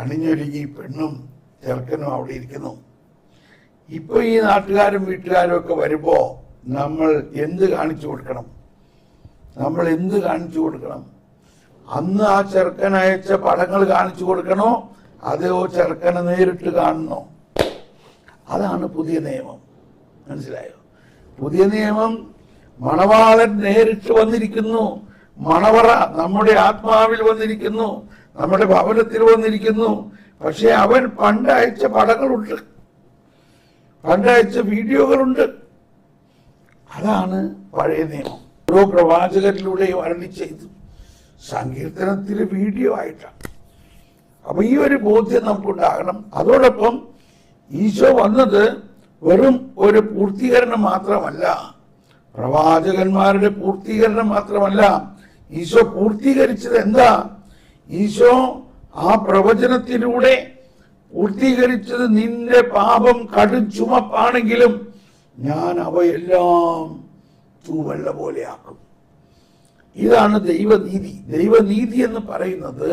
അണിഞ്ഞൊരുങ്ങി പെണ്ണും ചെറുക്കനും അവിടെ ഇരിക്കുന്നു. ഇപ്പൊ ഈ നാട്ടുകാരും വീട്ടുകാരും ഒക്കെ വരുമ്പോ നമ്മൾ എന്ത് കാണിച്ചു കൊടുക്കണം? നമ്മൾ എന്ത് കാണിച്ചു കൊടുക്കണം? അന്ന് ആ ചെറുക്കൻ അയച്ച പടങ്ങൾ കാണിച്ചു കൊടുക്കണോ, അതോ ചെറുക്കനെ നേരിട്ട് കാണണോ? അതാണ് പുതിയ നിയമം. മനസ്സിലായോ? പുതിയ നിയമം മണവാളൻ നേരിട്ട് വന്നിരിക്കുന്നു. മണവറ നമ്മുടെ ആത്മാവിൽ വന്നിരിക്കുന്നു, നമ്മുടെ ഭവനത്തിൽ വന്നിരിക്കുന്നു. പക്ഷെ അവൻ പണ്ടയച്ച പടങ്ങളുണ്ട്, പണ്ടയച്ച വീഡിയോകളുണ്ട്. അതാണ് പഴയ നിയമം. ഓരോ പ്രവാചകരിലൂടെയും അരുളി ചെയ്തു. സങ്കീർത്തനത്തിൽ വീഡിയോ ആയിട്ടാണ്. അപ്പൊ ഈ ഒരു ബോധ്യം നമുക്കുണ്ടാകണം. അതോടൊപ്പം ഈശോ വന്നത് വെറും ഒരു പൂർത്തീകരണം മാത്രമല്ല, പ്രവാചകന്മാരുടെ പൂർത്തീകരണം മാത്രമല്ല. ഈശോ പൂർത്തീകരിച്ചത് എന്താ? ഈശോ ആ പ്രവചനത്തിലൂടെ പൂർത്തീകരിച്ചത്, നിന്റെ പാപം കടും ചുമപ്പാണെങ്കിലും ഞാൻ അവയെല്ലാം തൂവെള്ള പോലെയാക്കും. ഇതാണ് ദൈവനീതി. ദൈവനീതി എന്ന് പറയുന്നത്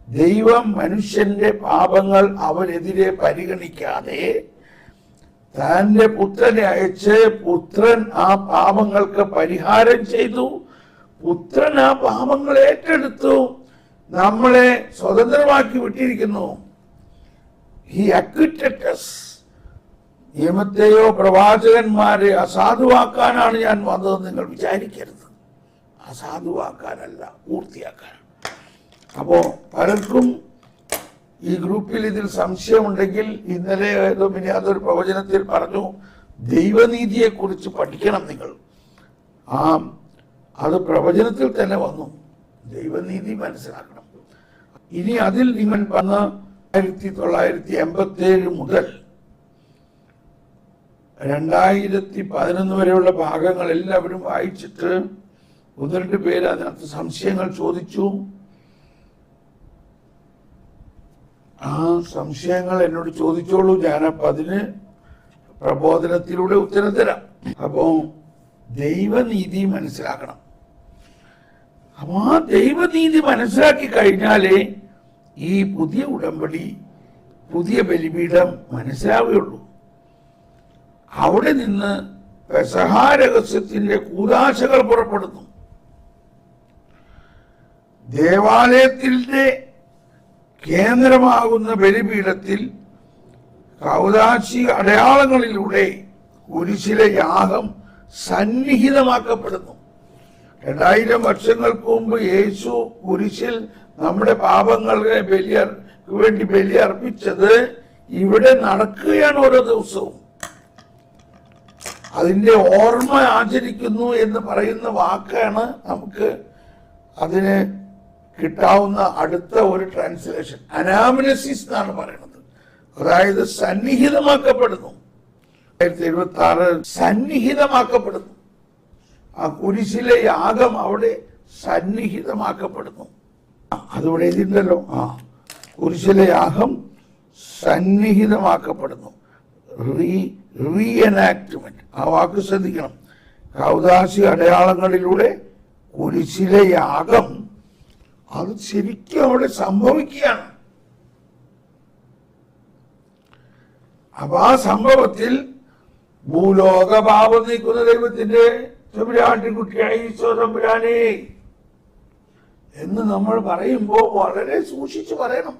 ദൈവം മനുഷ്യന്റെ പാപങ്ങൾ അവനെതിരെ പരിഗണിക്കാതെ തന്റെ പുത്രനെ അയച്ച് പുത്രൻ ആ പാപങ്ങൾക്ക് പരിഹാരം ചെയ്തു. പുത്രൻ ആ പാപങ്ങൾ ഏറ്റെടുത്തു, നമ്മളെ സ്വതന്ത്രമാക്കി വിട്ടിരിക്കുന്നു. He അക്വിറ്റഡ് us. നിയമത്തെയോ പ്രവാചകന്മാരെ അസാധുവാക്കാനാണ് ഞാൻ വന്നതെന്ന് നിങ്ങൾ വിചാരിക്കരുത്. അസാധുവാക്കാനല്ല, പൂർത്തിയാക്കാൻ. അപ്പോ പലർക്കും ഈ ഗ്രൂപ്പിൽ ഇതിൽ സംശയമുണ്ടെങ്കിൽ, ഇന്നലെ ഏതോ പിന്നെ അതൊരു പ്രവചനത്തിൽ പറഞ്ഞു, ദൈവനീതിയെ കുറിച്ച് പഠിക്കണം നിങ്ങൾ. അത് പ്രവചനത്തിൽ തന്നെ വന്നു. ദൈവനീതി മനസ്സിലാക്കണം. ഇനി അതിൽ നിങ്ങൾ വന്ന 1987 മുതൽ 2011 വരെയുള്ള ഭാഗങ്ങൾ എല്ലാവരും വായിച്ചിട്ട് 1-2 പേര് അതിനകത്ത് സംശയങ്ങൾ ചോദിച്ചു. ആ സംശയങ്ങൾ എന്നോട് ചോദിച്ചോളൂ, ഞാനപ്പോൾ അതിന് പ്രബോധനത്തിലൂടെ ഉത്തരം തരാം. അപ്പോ ദൈവനീതി മനസ്സിലാക്കണം. അപ്പൊ ആ ദൈവനീതി മനസ്സിലാക്കി കഴിഞ്ഞാലേ ഈ പുതിയ ഉടമ്പടി, പുതിയ ബലിപീഠം മനസ്സിലാവുകയുള്ളൂ. അവിടെ നിന്ന് പെസഹാ രഹസ്യത്തിന്റെ കൂദാശകൾ പുറപ്പെടുന്നു. ദേവാലയത്തിന്റെ കേന്ദ്രമാകുന്ന ബലിപീഠത്തിൽ കൗദാശിക അടയാളങ്ങളിലൂടെ കുരിശിലെ യാഗം സന്നിഹിതമാക്കപ്പെടുന്നു. 2000 വർഷങ്ങൾക്ക് മുമ്പ് യേശു കുരിശിൽ നമ്മുടെ പാപങ്ങൾക്ക് വേണ്ടി ബലി അർപ്പിച്ചത് ഇവിടെ നടക്കുകയാണ് ഓരോ ദിവസവും. അതിന്റെ ഓർമ്മ ആചരിക്കുന്നു എന്ന് പറയുന്ന വാക്കാണ് നമുക്ക് അതിന് കിട്ടാവുന്ന അടുത്ത ഒരു ട്രാൻസ്ലേഷൻ. അനാമനസിസ് എന്നാണ് പറയുന്നത്. അതായത് സന്നിഹിതമാക്കപ്പെടുന്നു. 1976 സന്നിഹിതമാക്കപ്പെടുന്നു. ആ കുരിശിലെ യാഗം അവിടെ സന്നിഹിതമാക്കപ്പെടുന്നു. അതിവിടെ എഴുതിണ്ടല്ലോ. കുരിശിലെ യാഗം സന്നിഹിതമാക്കപ്പെടുന്നു. റീഎനാക്ട്മെന്റ്, ആ വാക്ക് ശ്രദ്ധിക്കണം. കൗദാശിക അടയാളങ്ങളിലൂടെ കുരിശിലെ യാഗം അത് ശരിക്കും അവിടെ സംഭവിക്കുകയാണ്. അപ്പൊ ആ സംഭവത്തിൽ ഭൂലോക പാപം നീക്കുന്ന ദൈവത്തിന്റെ തമ്പുരാട്ടിക്കുട്ടിയായി ഈശോ തമ്പുരാനെ എന്ന് നമ്മൾ പറയുമ്പോൾ വളരെ സൂക്ഷിച്ച് പറയണം.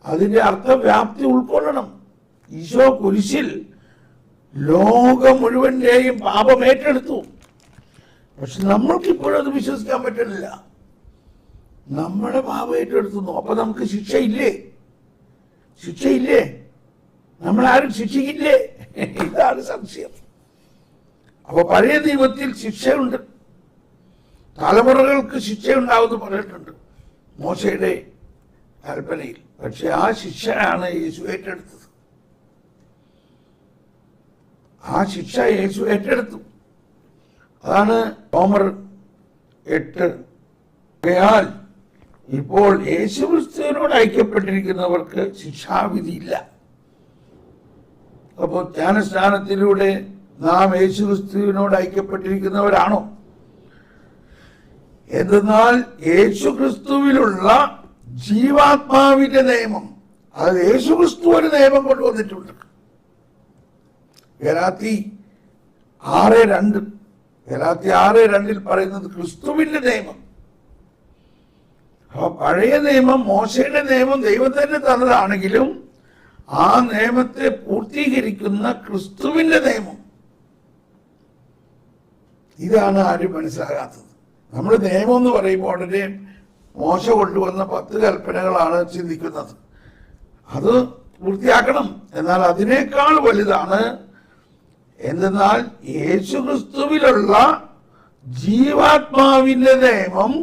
അതിന്റെ അർത്ഥവ്യാപ്തി ഉൾക്കൊള്ളണം. ഈശോ കുരിശിൽ ലോകം മുഴുവന്റെയും പാപം ഏറ്റെടുത്തു. പക്ഷെ നമ്മൾക്കിപ്പോഴും അത് വിശ്വസിക്കാൻ പറ്റുന്നില്ല. നമ്മുടെ പാപം ഏറ്റെടുത്തുന്നു. അപ്പൊ നമുക്ക് ശിക്ഷയില്ലേ? ശിക്ഷയില്ലേ? നമ്മളാരും ശിക്ഷിക്കില്ലേ? ഇതാണ് സംശയം. അപ്പൊ പഴയ നിയമത്തിൽ ശിക്ഷയുണ്ട്, തലമുറകൾക്ക് ശിക്ഷയുണ്ടാവുമെന്ന് പറഞ്ഞിട്ടുണ്ട് മോശയുടെ കൽപ്പനയിൽ. പക്ഷെ ആ ശിക്ഷയാണ് യേശു ഏറ്റെടുത്തത്. ആ ശിക്ഷ യേശു ഏറ്റെടുത്തു. അതാണ് റോമർ 8. ആകയാൽ ഇപ്പോൾ യേശുക്രിസ്തുവിനോട് ഐക്യപ്പെട്ടിരിക്കുന്നവർക്ക് ശിക്ഷാവിധിയില്ല. അപ്പോൾ ജ്ഞാനസ്നാനത്തിലൂടെ നാം യേശുക്രിസ്തുവിനോട് ഐക്യപ്പെട്ടിരിക്കുന്നവരാണോ? എന്തെന്നാൽ യേശുക്രിസ്തുവിലുള്ള ജീവാത്മാവിന്റെ നിയമം, അത് യേശുക്രിസ്തു ഒരു നിയമം കൊണ്ടുവന്നിട്ടുണ്ട്. ഗലാത്യ 6:2 പറയുന്നത് ക്രിസ്തുവിന്റെ നിയമം. അപ്പൊ പഴയ നിയമം, മോശയുടെ നിയമം ദൈവം തന്നെ തന്നതാണെങ്കിലും ആ നിയമത്തെ പൂർത്തീകരിക്കുന്ന ക്രിസ്തുവിന്റെ നിയമം, ഇതാണ് ആരും മനസ്സിലാകാത്തത്. നമ്മൾ നിയമം എന്ന് പറയുമ്പോൾ ഉടനെ മോശ കൊണ്ടുവന്ന 10 കൽപ്പനകളാണ് ചിന്തിക്കുന്നത്. അത് പൂർത്തിയാക്കണം. എന്നാൽ അതിനേക്കാൾ വലുതാണ് എന്തെന്നാൽ യേശുക്രിസ്തുവിലുള്ള ജീവാത്മാവിന്റെ നിയമം.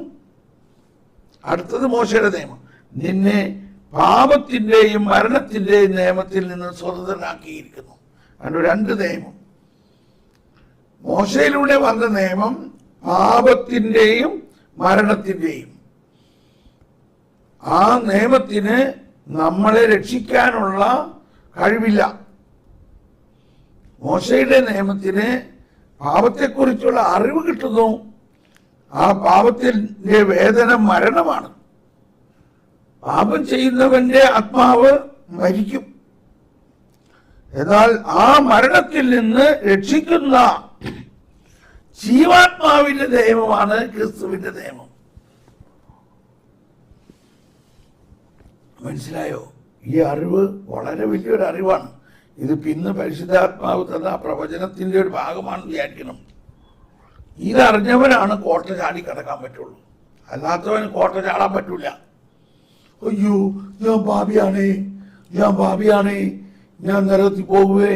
അടുത്തത് മോശയുടെ നിയമം, നിന്നെ പാപത്തിന്റെയും മരണത്തിന്റെയും നിയമത്തിൽ നിന്ന് സ്വതന്ത്രനാക്കിയിരിക്കുന്നു. അതിന്റെ 2 നിയമം. മോശയിലൂടെ വന്ന നിയമം പാപത്തിന്റെയും മരണത്തിന്റെയും. ആ നിയമത്തിന് നമ്മളെ രക്ഷിക്കാനുള്ള കഴിവില്ല. മോശയുടെ നിയമത്തിന് പാപത്തെക്കുറിച്ചുള്ള അറിവ് കിട്ടുന്നു. ആ പാപത്തിന്റെ വേദന മരണമാണ്. പാപം ചെയ്യുന്നവന്റെ ആത്മാവ് മരിക്കും. എന്നാൽ ആ മരണത്തിൽ നിന്ന് രക്ഷിക്കുന്ന ജീവാത്മാവിന്റെ നിയമമാണ് ക്രിസ്തുവിന്റെ നിയമം. മനസ്സിലായോ? ഈ അറിവ് വളരെ വലിയൊരു അറിവാണ്. ഇത് പിന്നെ പരിശുദ്ധാത്മാവ് തന്ന പ്രവചനത്തിന്റെ ഒരു ഭാഗമാണെന്ന് വിചാരിക്കണം. ഇതറിഞ്ഞവനാണ് കോട്ട ചാടി കിടക്കാൻ പറ്റുള്ളൂ, അല്ലാത്തവന് കോട്ട ചാടാൻ പറ്റൂല. അയ്യോ, ഞാൻ പാപിയാണേ, ഞാൻ നരകത്തിൽ പോകുവേ,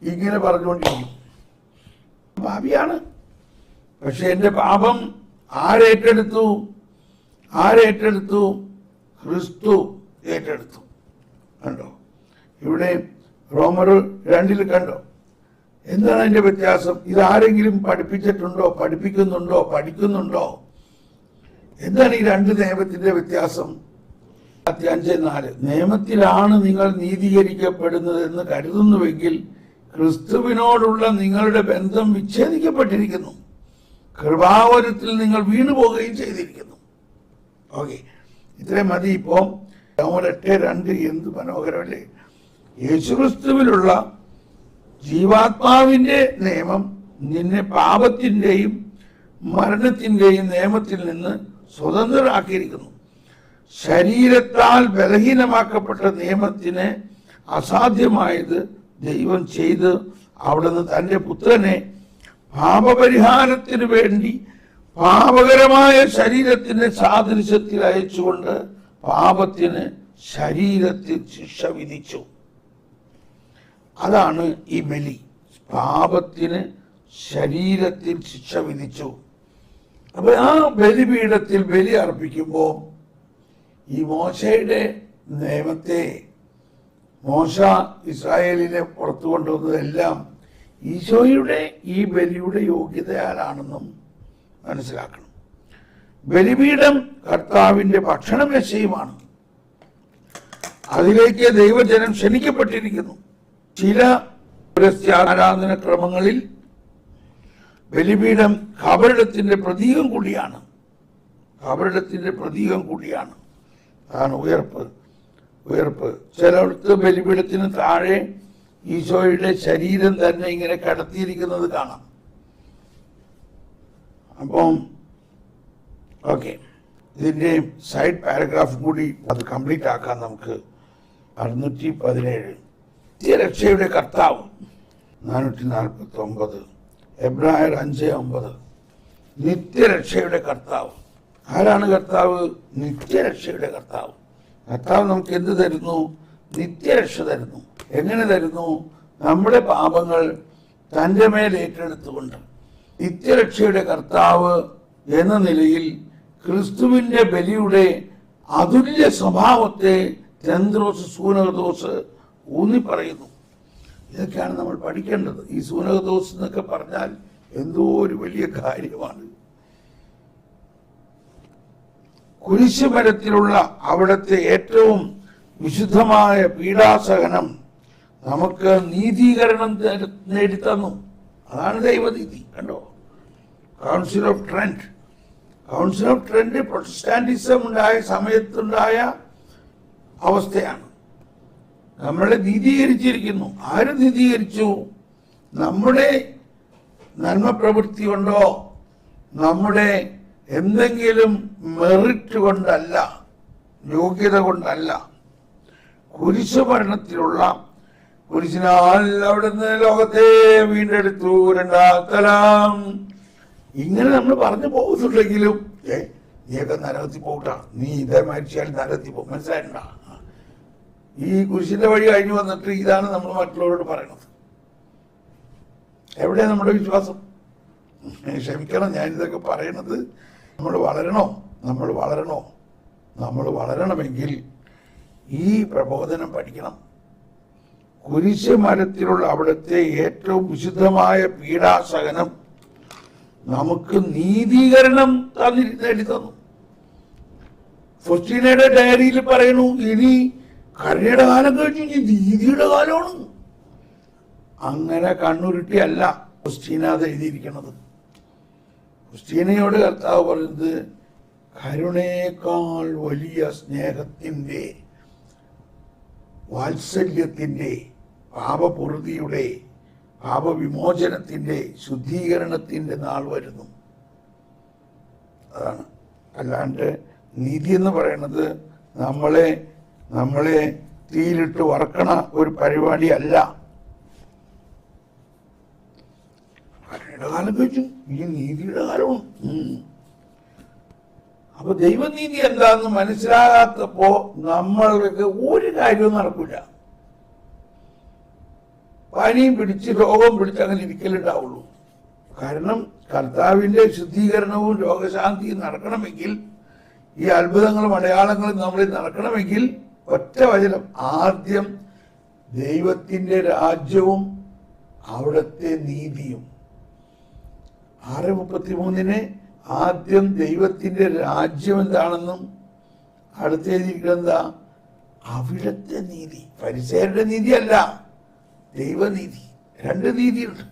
ഇങ്ങനെ പറഞ്ഞുകൊണ്ടിരിക്കും. പാപിയാണ്. പക്ഷെ എന്റെ പാപം ആരേറ്റെടുത്തു? ക്രിസ്തു ഏറ്റെടുത്തു. കണ്ടോ? ഇവിടെ റോമർ 2 കണ്ടോ? എന്താണ് അതിന്റെ വ്യത്യാസം? ഇതാരെങ്കിലും പഠിപ്പിച്ചിട്ടുണ്ടോ? പഠിക്കുന്നുണ്ടോ? എന്താണ് ഈ 2 നിയമത്തിന്റെ വ്യത്യാസം? 5:4 നിയമത്തിലാണ് നിങ്ങൾ നീതീകരിക്കപ്പെടുന്നതെന്ന് കരുതുന്നുവെങ്കിൽ ക്രിസ്തുവിനോടുള്ള നിങ്ങളുടെ ബന്ധം വിച്ഛേദിക്കപ്പെട്ടിരിക്കുന്നു, കൃപാവരത്തിൽ നിങ്ങൾ വീണുപോകുകയും ചെയ്തിരിക്കുന്നു. ഓക്കെ, ഇത്രയും മതി. ഇപ്പോ റോമർ 8:2 എന്ത് മനോഹരമല്ലേ! യേശുക്രിസ്തുവിലുള്ള ജീവാത്മാവിന്റെ നിയമം നിന്നെ പാപത്തിന്റെയും മരണത്തിന്റെയും നിയമത്തിൽ നിന്ന് സ്വതന്ത്രരാക്കിയിരിക്കുന്നു. ശരീരത്താൽ ബലഹീനമാക്കപ്പെട്ട നിയമത്തിന് അസാധ്യമായത് ദൈവം ചെയ്ത് അവിടുന്ന് തന്റെ പുത്രനെ പാപപരിഹാരത്തിന് വേണ്ടി പാപകരമായ ശരീരത്തിന്റെ സാദൃശ്യത്തിൽ അയച്ചുകൊണ്ട് പാപത്തിന് ശരീരത്തിൽ ശിക്ഷ വിധിച്ചു. അതാണ് ഈ ബലി. പാപത്തിന് ശരീരത്തിൽ ശിക്ഷ വിധിച്ചു. അപ്പൊ ആ ബലിപീഠത്തിൽ ബലി അർപ്പിക്കുമ്പോൾ ഈ മോശയുടെ നിയമത്തെ, മോശ ഇസ്രായേലിനെ പുറത്തു കൊണ്ടുവന്നതെല്ലാം ഈശോയുടെ ഈ ബലിയുടെ യോഗ്യതയാലാണെന്നും മനസ്സിലാക്കണം. ബലിപീഠം കർത്താവിന്റെ ഭക്ഷണമേശയുമാണ്. അതിലേക്ക് ദൈവജനം ക്ഷണിക്കപ്പെട്ടിരിക്കുന്നു. ചില ആരാധന ക്രമങ്ങളിൽ ബലിപീഠം കബറിടത്തിന്റെ പ്രതീകം കൂടിയാണ്. അതാണ് ഉയർപ്പ്. ചിലർക്ക് ബലിപീഠത്തിന് താഴെ ഈശോയുടെ ശരീരം തന്നെ ഇങ്ങനെ കടത്തിയിരിക്കുന്നത് കാണാം. അപ്പം ഓക്കെ, ഇതിന്റെ സൈഡ് പാരഗ്രാഫ് കൂടി അത് കംപ്ലീറ്റ് ആക്കാൻ നമുക്ക്. 617 നിത്യരക്ഷയുടെ കർത്താവ്. 449 എബ്രായർ 5:9 നിത്യരക്ഷയുടെ കർത്താവ്. ആരാണ് കർത്താവ്? നിത്യരക്ഷയുടെ കർത്താവ്. കർത്താവ് നമുക്ക് എന്ത് തരുന്നു? നിത്യരക്ഷ തരുന്നു. എങ്ങനെ തരുന്നു? നമ്മുടെ പാപങ്ങൾ തൻ്റെ മേൽ ഏറ്റെടുത്തുകൊണ്ട് നിത്യരക്ഷയുടെ കർത്താവ് എന്ന നിലയിൽ ക്രിസ്തുവിൻ്റെ ബലിയുടെ അതുല്യ സ്വഭാവത്തെ തെന്ത്രോസ് സൂനകദോസ് ഊന്നി പറയുന്നു. ഇതൊക്കെയാണ് നമ്മൾ പഠിക്കേണ്ടത്. ഈ സൂനകദോസ് എന്നൊക്കെ പറഞ്ഞാൽ എന്തോ ഒരു വലിയ കാര്യമാണ്. കുരിശുമരത്തിലുള്ള അവിടുത്തെ ഏറ്റവും വിശുദ്ധമായ പീഡാസഹനം നമുക്ക് നീതീകരണം നേടിത്തന്നു. അതാണ് ദൈവനീതി. കണ്ടോ, Council of Trent. Council of Trent Protestantism ഉണ്ടായ സമയത്തുണ്ടായ അവസ്ഥയാണ്. നമ്മളെ നീതീകരിച്ചിരിക്കുന്നു. ആര് നീതീകരിച്ചു? നമ്മുടെ നന്മ പ്രവൃത്തി കൊണ്ടോ നമ്മുടെ എന്തെങ്കിലും മെറിറ്റ് കൊണ്ടല്ല, യോഗ്യത കൊണ്ടല്ല. കുരിശുമരണത്തിലുള്ള കുരിശിനാൽ അവിടുന്ന് ലോകത്തെ വീണ്ടെടുത്തു, രണ്ടാം തലം. ഇങ്ങനെ നമ്മൾ പറഞ്ഞു പോകുന്നുണ്ടെങ്കിലും നീയൊക്കെ നരകത്തിൽ പോകട്ടാ, നീ ഇതേ മരിച്ചാൽ നരകത്തിൽ പോകും. മനസ്സിലായിട്ടാ? ഈ കുരിശിന്റെ വഴി കഴിഞ്ഞു വന്നിട്ട് ഇതാണ് നമ്മൾ മറ്റുള്ളവരോട് പറയണത്. എവിടെയാണ് നമ്മുടെ വിശ്വാസം? ക്ഷമിക്കണം, ഞാനിതൊക്കെ പറയണത്. നമ്മൾ വളരണമെങ്കിൽ ഈ പ്രബോധനം പഠിക്കണം. കുരിശ് മരത്തിലുള്ള അവിടുത്തെ ഏറ്റവും വിശുദ്ധമായ പീഡാസഹനം നമുക്ക് നീതീകരണം നേടിത്തന്നു. ഫൊസ്റ്റീനയുടെ ഡയറിയിൽ പറയുന്നു, ഇനി കരുണയുടെ കാലം കഴിഞ്ഞ് ഇനി നീതിയുടെ കാലമാണ്. അങ്ങനെ കണ്ണുരുട്ടിയല്ല ഫൊസ്റ്റീന അത് എഴുതിയിരിക്കുന്നത്. ഫൊസ്റ്റീനയോട് കർത്താവ് പറയുന്നത് കരുണയേക്കാൾ വലിയ സ്നേഹത്തിൻ്റെ, വാത്സല്യത്തിൻ്റെ, പാപപൂർത്തിയുടെ, പാപവിമോചനത്തിൻ്റെ, ശുദ്ധീകരണത്തിൻ്റെ നാൾ വരുന്നു. അതാണ്. അല്ലാണ്ട് നീതി എന്ന് പറയുന്നത് നമ്മളെ തീയിലിട്ട് വറക്കണ ഒരു പരിപാടി അല്ല. കരുണയുടെ കാലം കഴിച്ചു, ഈ നീതിയുടെ കാലവും. അപ്പൊ ദൈവനീതി എന്താന്ന് മനസ്സിലാകാത്തപ്പോ നമ്മൾക്ക് ഒരു കാര്യവും നടക്കില്ല. പനിയും പിടിച്ച് രോഗം പിടിച്ച് അങ്ങനെ ഇരിക്കലുണ്ടാവുള്ളൂ. കാരണം കർത്താവിൻ്റെ ശുദ്ധീകരണവും രോഗശാന്തിയും നടക്കണമെങ്കിൽ, ഈ അത്ഭുതങ്ങളും അടയാളങ്ങളും നമ്മളിൽ നടക്കണമെങ്കിൽ ഒറ്റ വചനം, ആദ്യം ദൈവത്തിൻ്റെ രാജ്യവും അവിടുത്തെ നീതിയും. 6:33 ആദ്യം ദൈവത്തിൻ്റെ രാജ്യം എന്താണെന്നും അടുത്ത എഴുതിയിരിക്കുന്നത് എന്താ? അവിടുത്തെ നീതി. ഫരിസേയരുടെ നീതിയല്ല, ദൈവനീതി. രണ്ട് നീതിയുണ്ട്.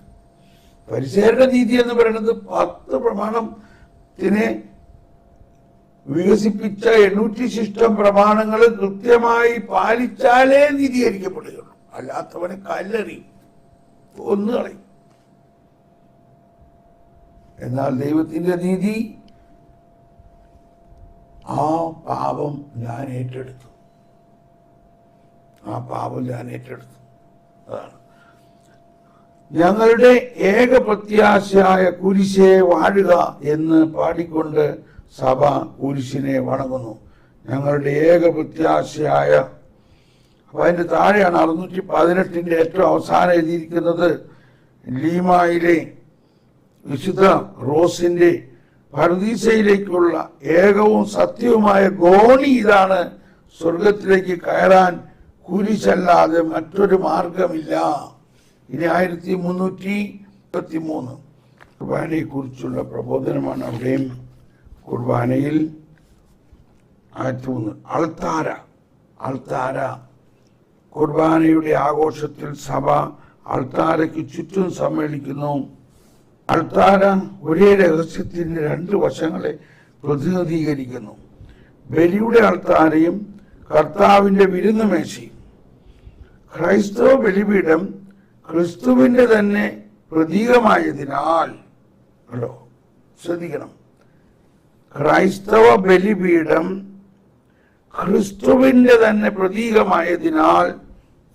ഫരിസേയരുടെ നീതി എന്ന് പറയുന്നത് 10 പ്രമാണത്തിനെ വികസിപ്പിച്ച 800 പ്രമാണങ്ങൾ കൃത്യമായി പാലിച്ചാലേ നീതീകരിക്കപ്പെടുകയുള്ളൂ. അല്ലാത്തവനെ കല്ലെറിയും, കൊന്നുകളയും. എന്നാൽ ദൈവത്തിൻ്റെ നീതി, ആ പാപം ഞാൻ ഏറ്റെടുത്തു. അതാണ് ഞങ്ങളുടെ ഏക പ്രത്യാശയായ കുരിശെ വാഴുക എന്ന് പാടിക്കൊണ്ട് സഭ കുരിശിനെ വണങ്ങുന്നു. ഞങ്ങളുടെ ഏക പ്രത്യാശയായ. അപ്പൊ അതിന്റെ താഴെയാണ് 618 ഏറ്റവും അവസാനം എഴുതിയിരിക്കുന്നത്. ലീമായിലെ വിശുദ്ധ റോസിന്റെ പർദീസയിലേക്കുള്ള ഏകവും സത്യവുമായ ഗോണി ഇതാണ്, സ്വർഗത്തിലേക്ക് കയറാൻ കുരിശല്ലാതെ മറ്റൊരു മാർഗമില്ല. ഇനി 1323 കുർബാനയെ കുറിച്ചുള്ള പ്രബോധനമാണ്. അവിടെയും കുർബാനയിൽ 13 അൾത്താര. കുർബാനയുടെ ആഘോഷത്തിൽ സഭ അൾത്താരയ്ക്ക് ചുറ്റും സമ്മേളിക്കുന്നു. അൾത്താര ഒരേ രഹസ്യത്തിന്റെ 2 വശങ്ങളെ പ്രതിനിധീകരിക്കുന്നു. ബലിയുടെ അൾത്താരയും കർത്താവിന്റെ വിരുന്നുമേശയും. ക്രൈസ്തവ ബലിപീഠം ക്രിസ്തുവിന്റെ തന്നെ പ്രതീകമായതിനാൽ, ശ്രദ്ധിക്കണം, ക്രൈസ്തവ ബലിപീഠം ക്രിസ്തുവിന്റെ തന്നെ പ്രതീകമായതിനാൽ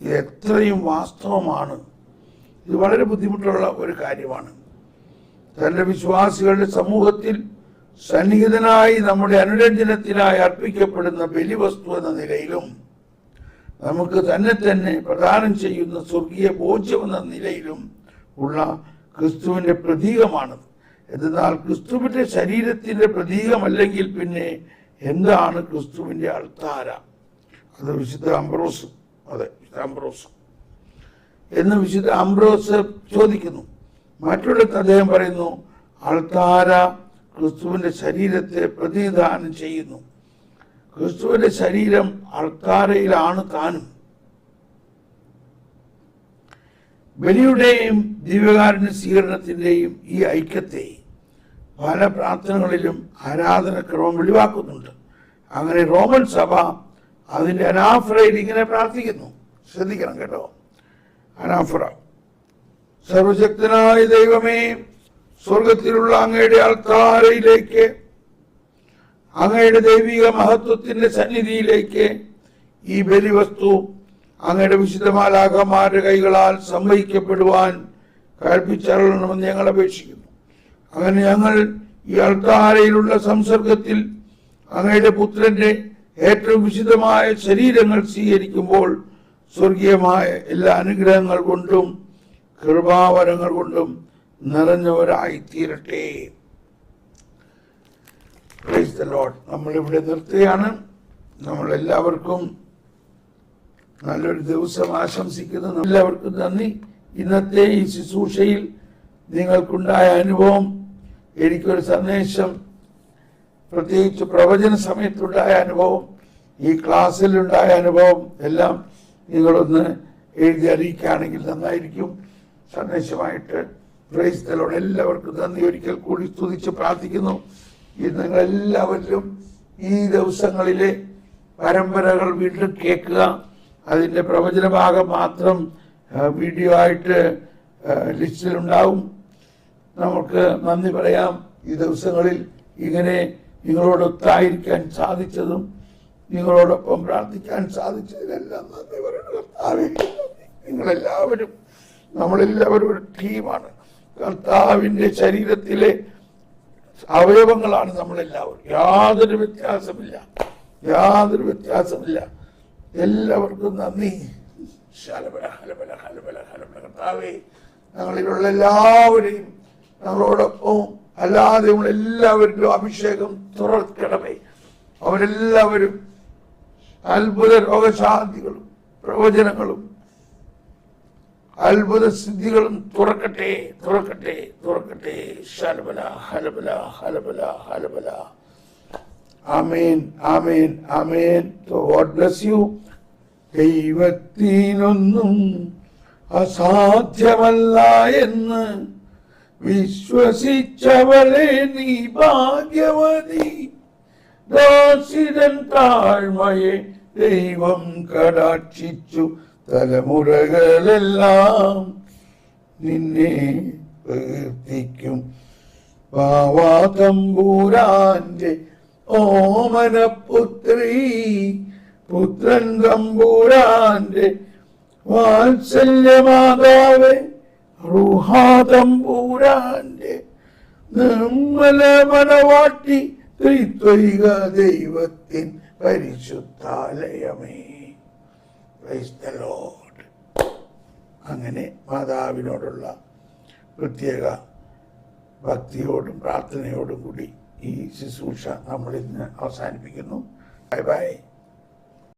ഇത് എത്രയും വാസ്തവമാണ്. ഇത് വളരെ ബുദ്ധിമുട്ടുള്ള ഒരു കാര്യമാണ്. തന്റെ വിശ്വാസികളുടെ സമൂഹത്തിൽ സന്നിഹിതനായി നമ്മുടെ അനുരഞ്ജനത്തിനായി അർപ്പിക്കപ്പെടുന്ന ബലിവസ്തു എന്ന നിലയിലും നമുക്ക് തന്നെ തന്നെ പ്രദാനം ചെയ്യുന്ന സ്വർഗീയ ഭോജ്യം എന്ന നിലയിലും ഉള്ള ക്രിസ്തുവിന്റെ പ്രതീകമാണത്. എന്നാൽ ക്രിസ്തുവിന്റെ ശരീരത്തിന്റെ പ്രതീകമല്ലെങ്കിൽ പിന്നെ എന്താണ് ക്രിസ്തുവിന്റെ അൾത്താര? അത് വിശുദ്ധ അംബ്രോസ്, അതെ വിശുദ്ധ അംബ്രോസ് എന്ന് വിശുദ്ധ അംബ്രോസ് ചോദിക്കുന്നു. മറ്റൊരിടത്ത് അദ്ദേഹം പറയുന്നു, അൾത്താര ക്രിസ്തുവിന്റെ ശരീരത്തെ പ്രതിനിധാനം ചെയ്യുന്നു. ക്രിസ്തുവിന്റെ ശരീരം അൾത്താരയിലാണ് താനും. ബലിയുടെയും ദിവ്യകാരുണ്യ സ്വീകരണത്തിന്റെയും ഈ ഐക്യത്തെ പല പ്രാർത്ഥനകളിലും ആരാധനക്രമം വെളിവാക്കുന്നുണ്ട്. അങ്ങനെ റോമൻ സഭ അതിന്റെ അനാഫറയിൽ ഇങ്ങനെ പ്രാർത്ഥിക്കുന്നു. ശ്രദ്ധിക്കണം കേട്ടോ. അനാഫറ: സർവശക്തനായ ദൈവമേ, സ്വർഗത്തിലുള്ള അങ്ങയുടെ അൾത്താരയിലേക്ക്, അങ്ങയുടെ ദൈവിക മഹത്വത്തിന്റെ സന്നിധിയിലേക്ക് ഈ ബലിവസ്തു അങ്ങയുടെ വിശുദ്ധ മാലാഖമാരുടെ കൈകളാൽ സംവഹിക്കപ്പെടുവാൻ കൽപ്പിച്ചരുളണമെന്ന് ഞങ്ങൾ അപേക്ഷിക്കുന്നു. അങ്ങനെ ഞങ്ങൾ ഈ അൾത്താരയിലുള്ള സംസർഗത്തിൽ അങ്ങയുടെ പുത്രന്റെ ഏറ്റവും വിശുദ്ധമായ ശരീരങ്ങൾ സ്വീകരിക്കുമ്പോൾ സ്വർഗീയമായ എല്ലാ അനുഗ്രഹങ്ങൾ കൊണ്ടും കൃപാവരങ്ങൾ കൊണ്ടും നിറഞ്ഞവരായി തീരട്ടെ. Praise the Lord. നമ്മളിവിടെ നിർത്തുകയാണ്. നമ്മളെല്ലാവർക്കും നല്ലൊരു ദിവസം ആശംസിക്കുന്നു. എല്ലാവർക്കും നന്ദി. ഇന്നത്തെ ഈ ശുശ്രൂഷയിൽ നിങ്ങൾക്കുണ്ടായ അനുഭവം, എനിക്കൊരു സന്ദേശം, പ്രത്യേകിച്ച് പ്രവചന സമയത്തുണ്ടായ അനുഭവം, ഈ ക്ലാസ്സിലുണ്ടായ അനുഭവം എല്ലാം നിങ്ങളൊന്ന് എഴുതി അറിയിക്കുകയാണെങ്കിൽ നന്നായിരിക്കും. സന്ദേശമായിട്ട് പ്രൈസ് ദി ലോർഡ്. എല്ലാവർക്കും നന്ദി. ഒരിക്കൽ കൂടി സ്തുതിച്ച് പ്രാർത്ഥിക്കുന്നു. നിങ്ങളെല്ലാവരിലും ഈ ദിവസങ്ങളിലെ പരമ്പരകൾ വീണ്ടും കേൾക്കുക. അതിൻ്റെ പ്രവചന ഭാഗം മാത്രം വീഡിയോ ആയിട്ട് ലിസ്റ്റിലുണ്ടാവും. നമുക്ക് നന്ദി പറയാം. ഈ ദിവസങ്ങളിൽ ഇങ്ങനെ നിങ്ങളോടൊത്തായിരിക്കാൻ സാധിച്ചതും നിങ്ങളോടൊപ്പം പ്രാർത്ഥിക്കാൻ സാധിച്ചതിനെല്ലാം നന്ദി പറയുന്നു. നിങ്ങളെല്ലാവരും, നമ്മളെല്ലാവരും ഒരു ടീമാണ്. കർത്താവിൻ്റെ ശരീരത്തിലെ അവയവങ്ങളാണ് നമ്മളെല്ലാവരും. യാതൊരു വ്യത്യാസമില്ല. എല്ലാവർക്കും നന്ദി. കർത്താവേ, ഞങ്ങളിലുള്ള എല്ലാവരെയും ഞങ്ങളോടൊപ്പം അല്ലാതെയുള്ള എല്ലാവരിലും അഭിഷേകം തുറക്കണമേ. അവരെല്ലാവരും അത്ഭുത രോഗശാന്തികളും പ്രവചനങ്ങളും അത്ഭുത സിദ്ധികളും തുറക്കട്ടെ. ശലബല ഹലബല ഹലബല ഹലബല. ആമേൻ, ആമേൻ, ആമേൻ. So God bless you. ദൈവത്തിനൊന്നും അസാധ്യമല്ല എന്ന് വിശ്വസിച്ചവളെ നീ ഭാഗ്യവതി. ദാസിതൻ താഴ്മയെ ദൈവം കടാക്ഷിച്ചു. തലമുറകളെല്ലാം നിന്നെ പ്രകീർത്തിക്കും. പാവാതമ്പൂരാന്റെ ഓമനപുത്രി, പുത്രൻ തമ്പൂരാന്റെ വാത്സല്യമാതാവേ, റുഹാതമ്പൂരാന്റെ നിർമ്മല മണവാട്ടി, ത്രിത്വൈക ദൈവത്തിൻ പരിശുദ്ധാലയമേ. Praise the Lord. അങ്ങനെ മാതാവിനോടുള്ള പ്രത്യേക ഭക്തിയോടും പ്രാർത്ഥനയോടും കൂടി ഈ ശുശ്രൂഷ നമ്മൾ ഇന്ന് അവസാനിപ്പിക്കുന്നു. Bye bye.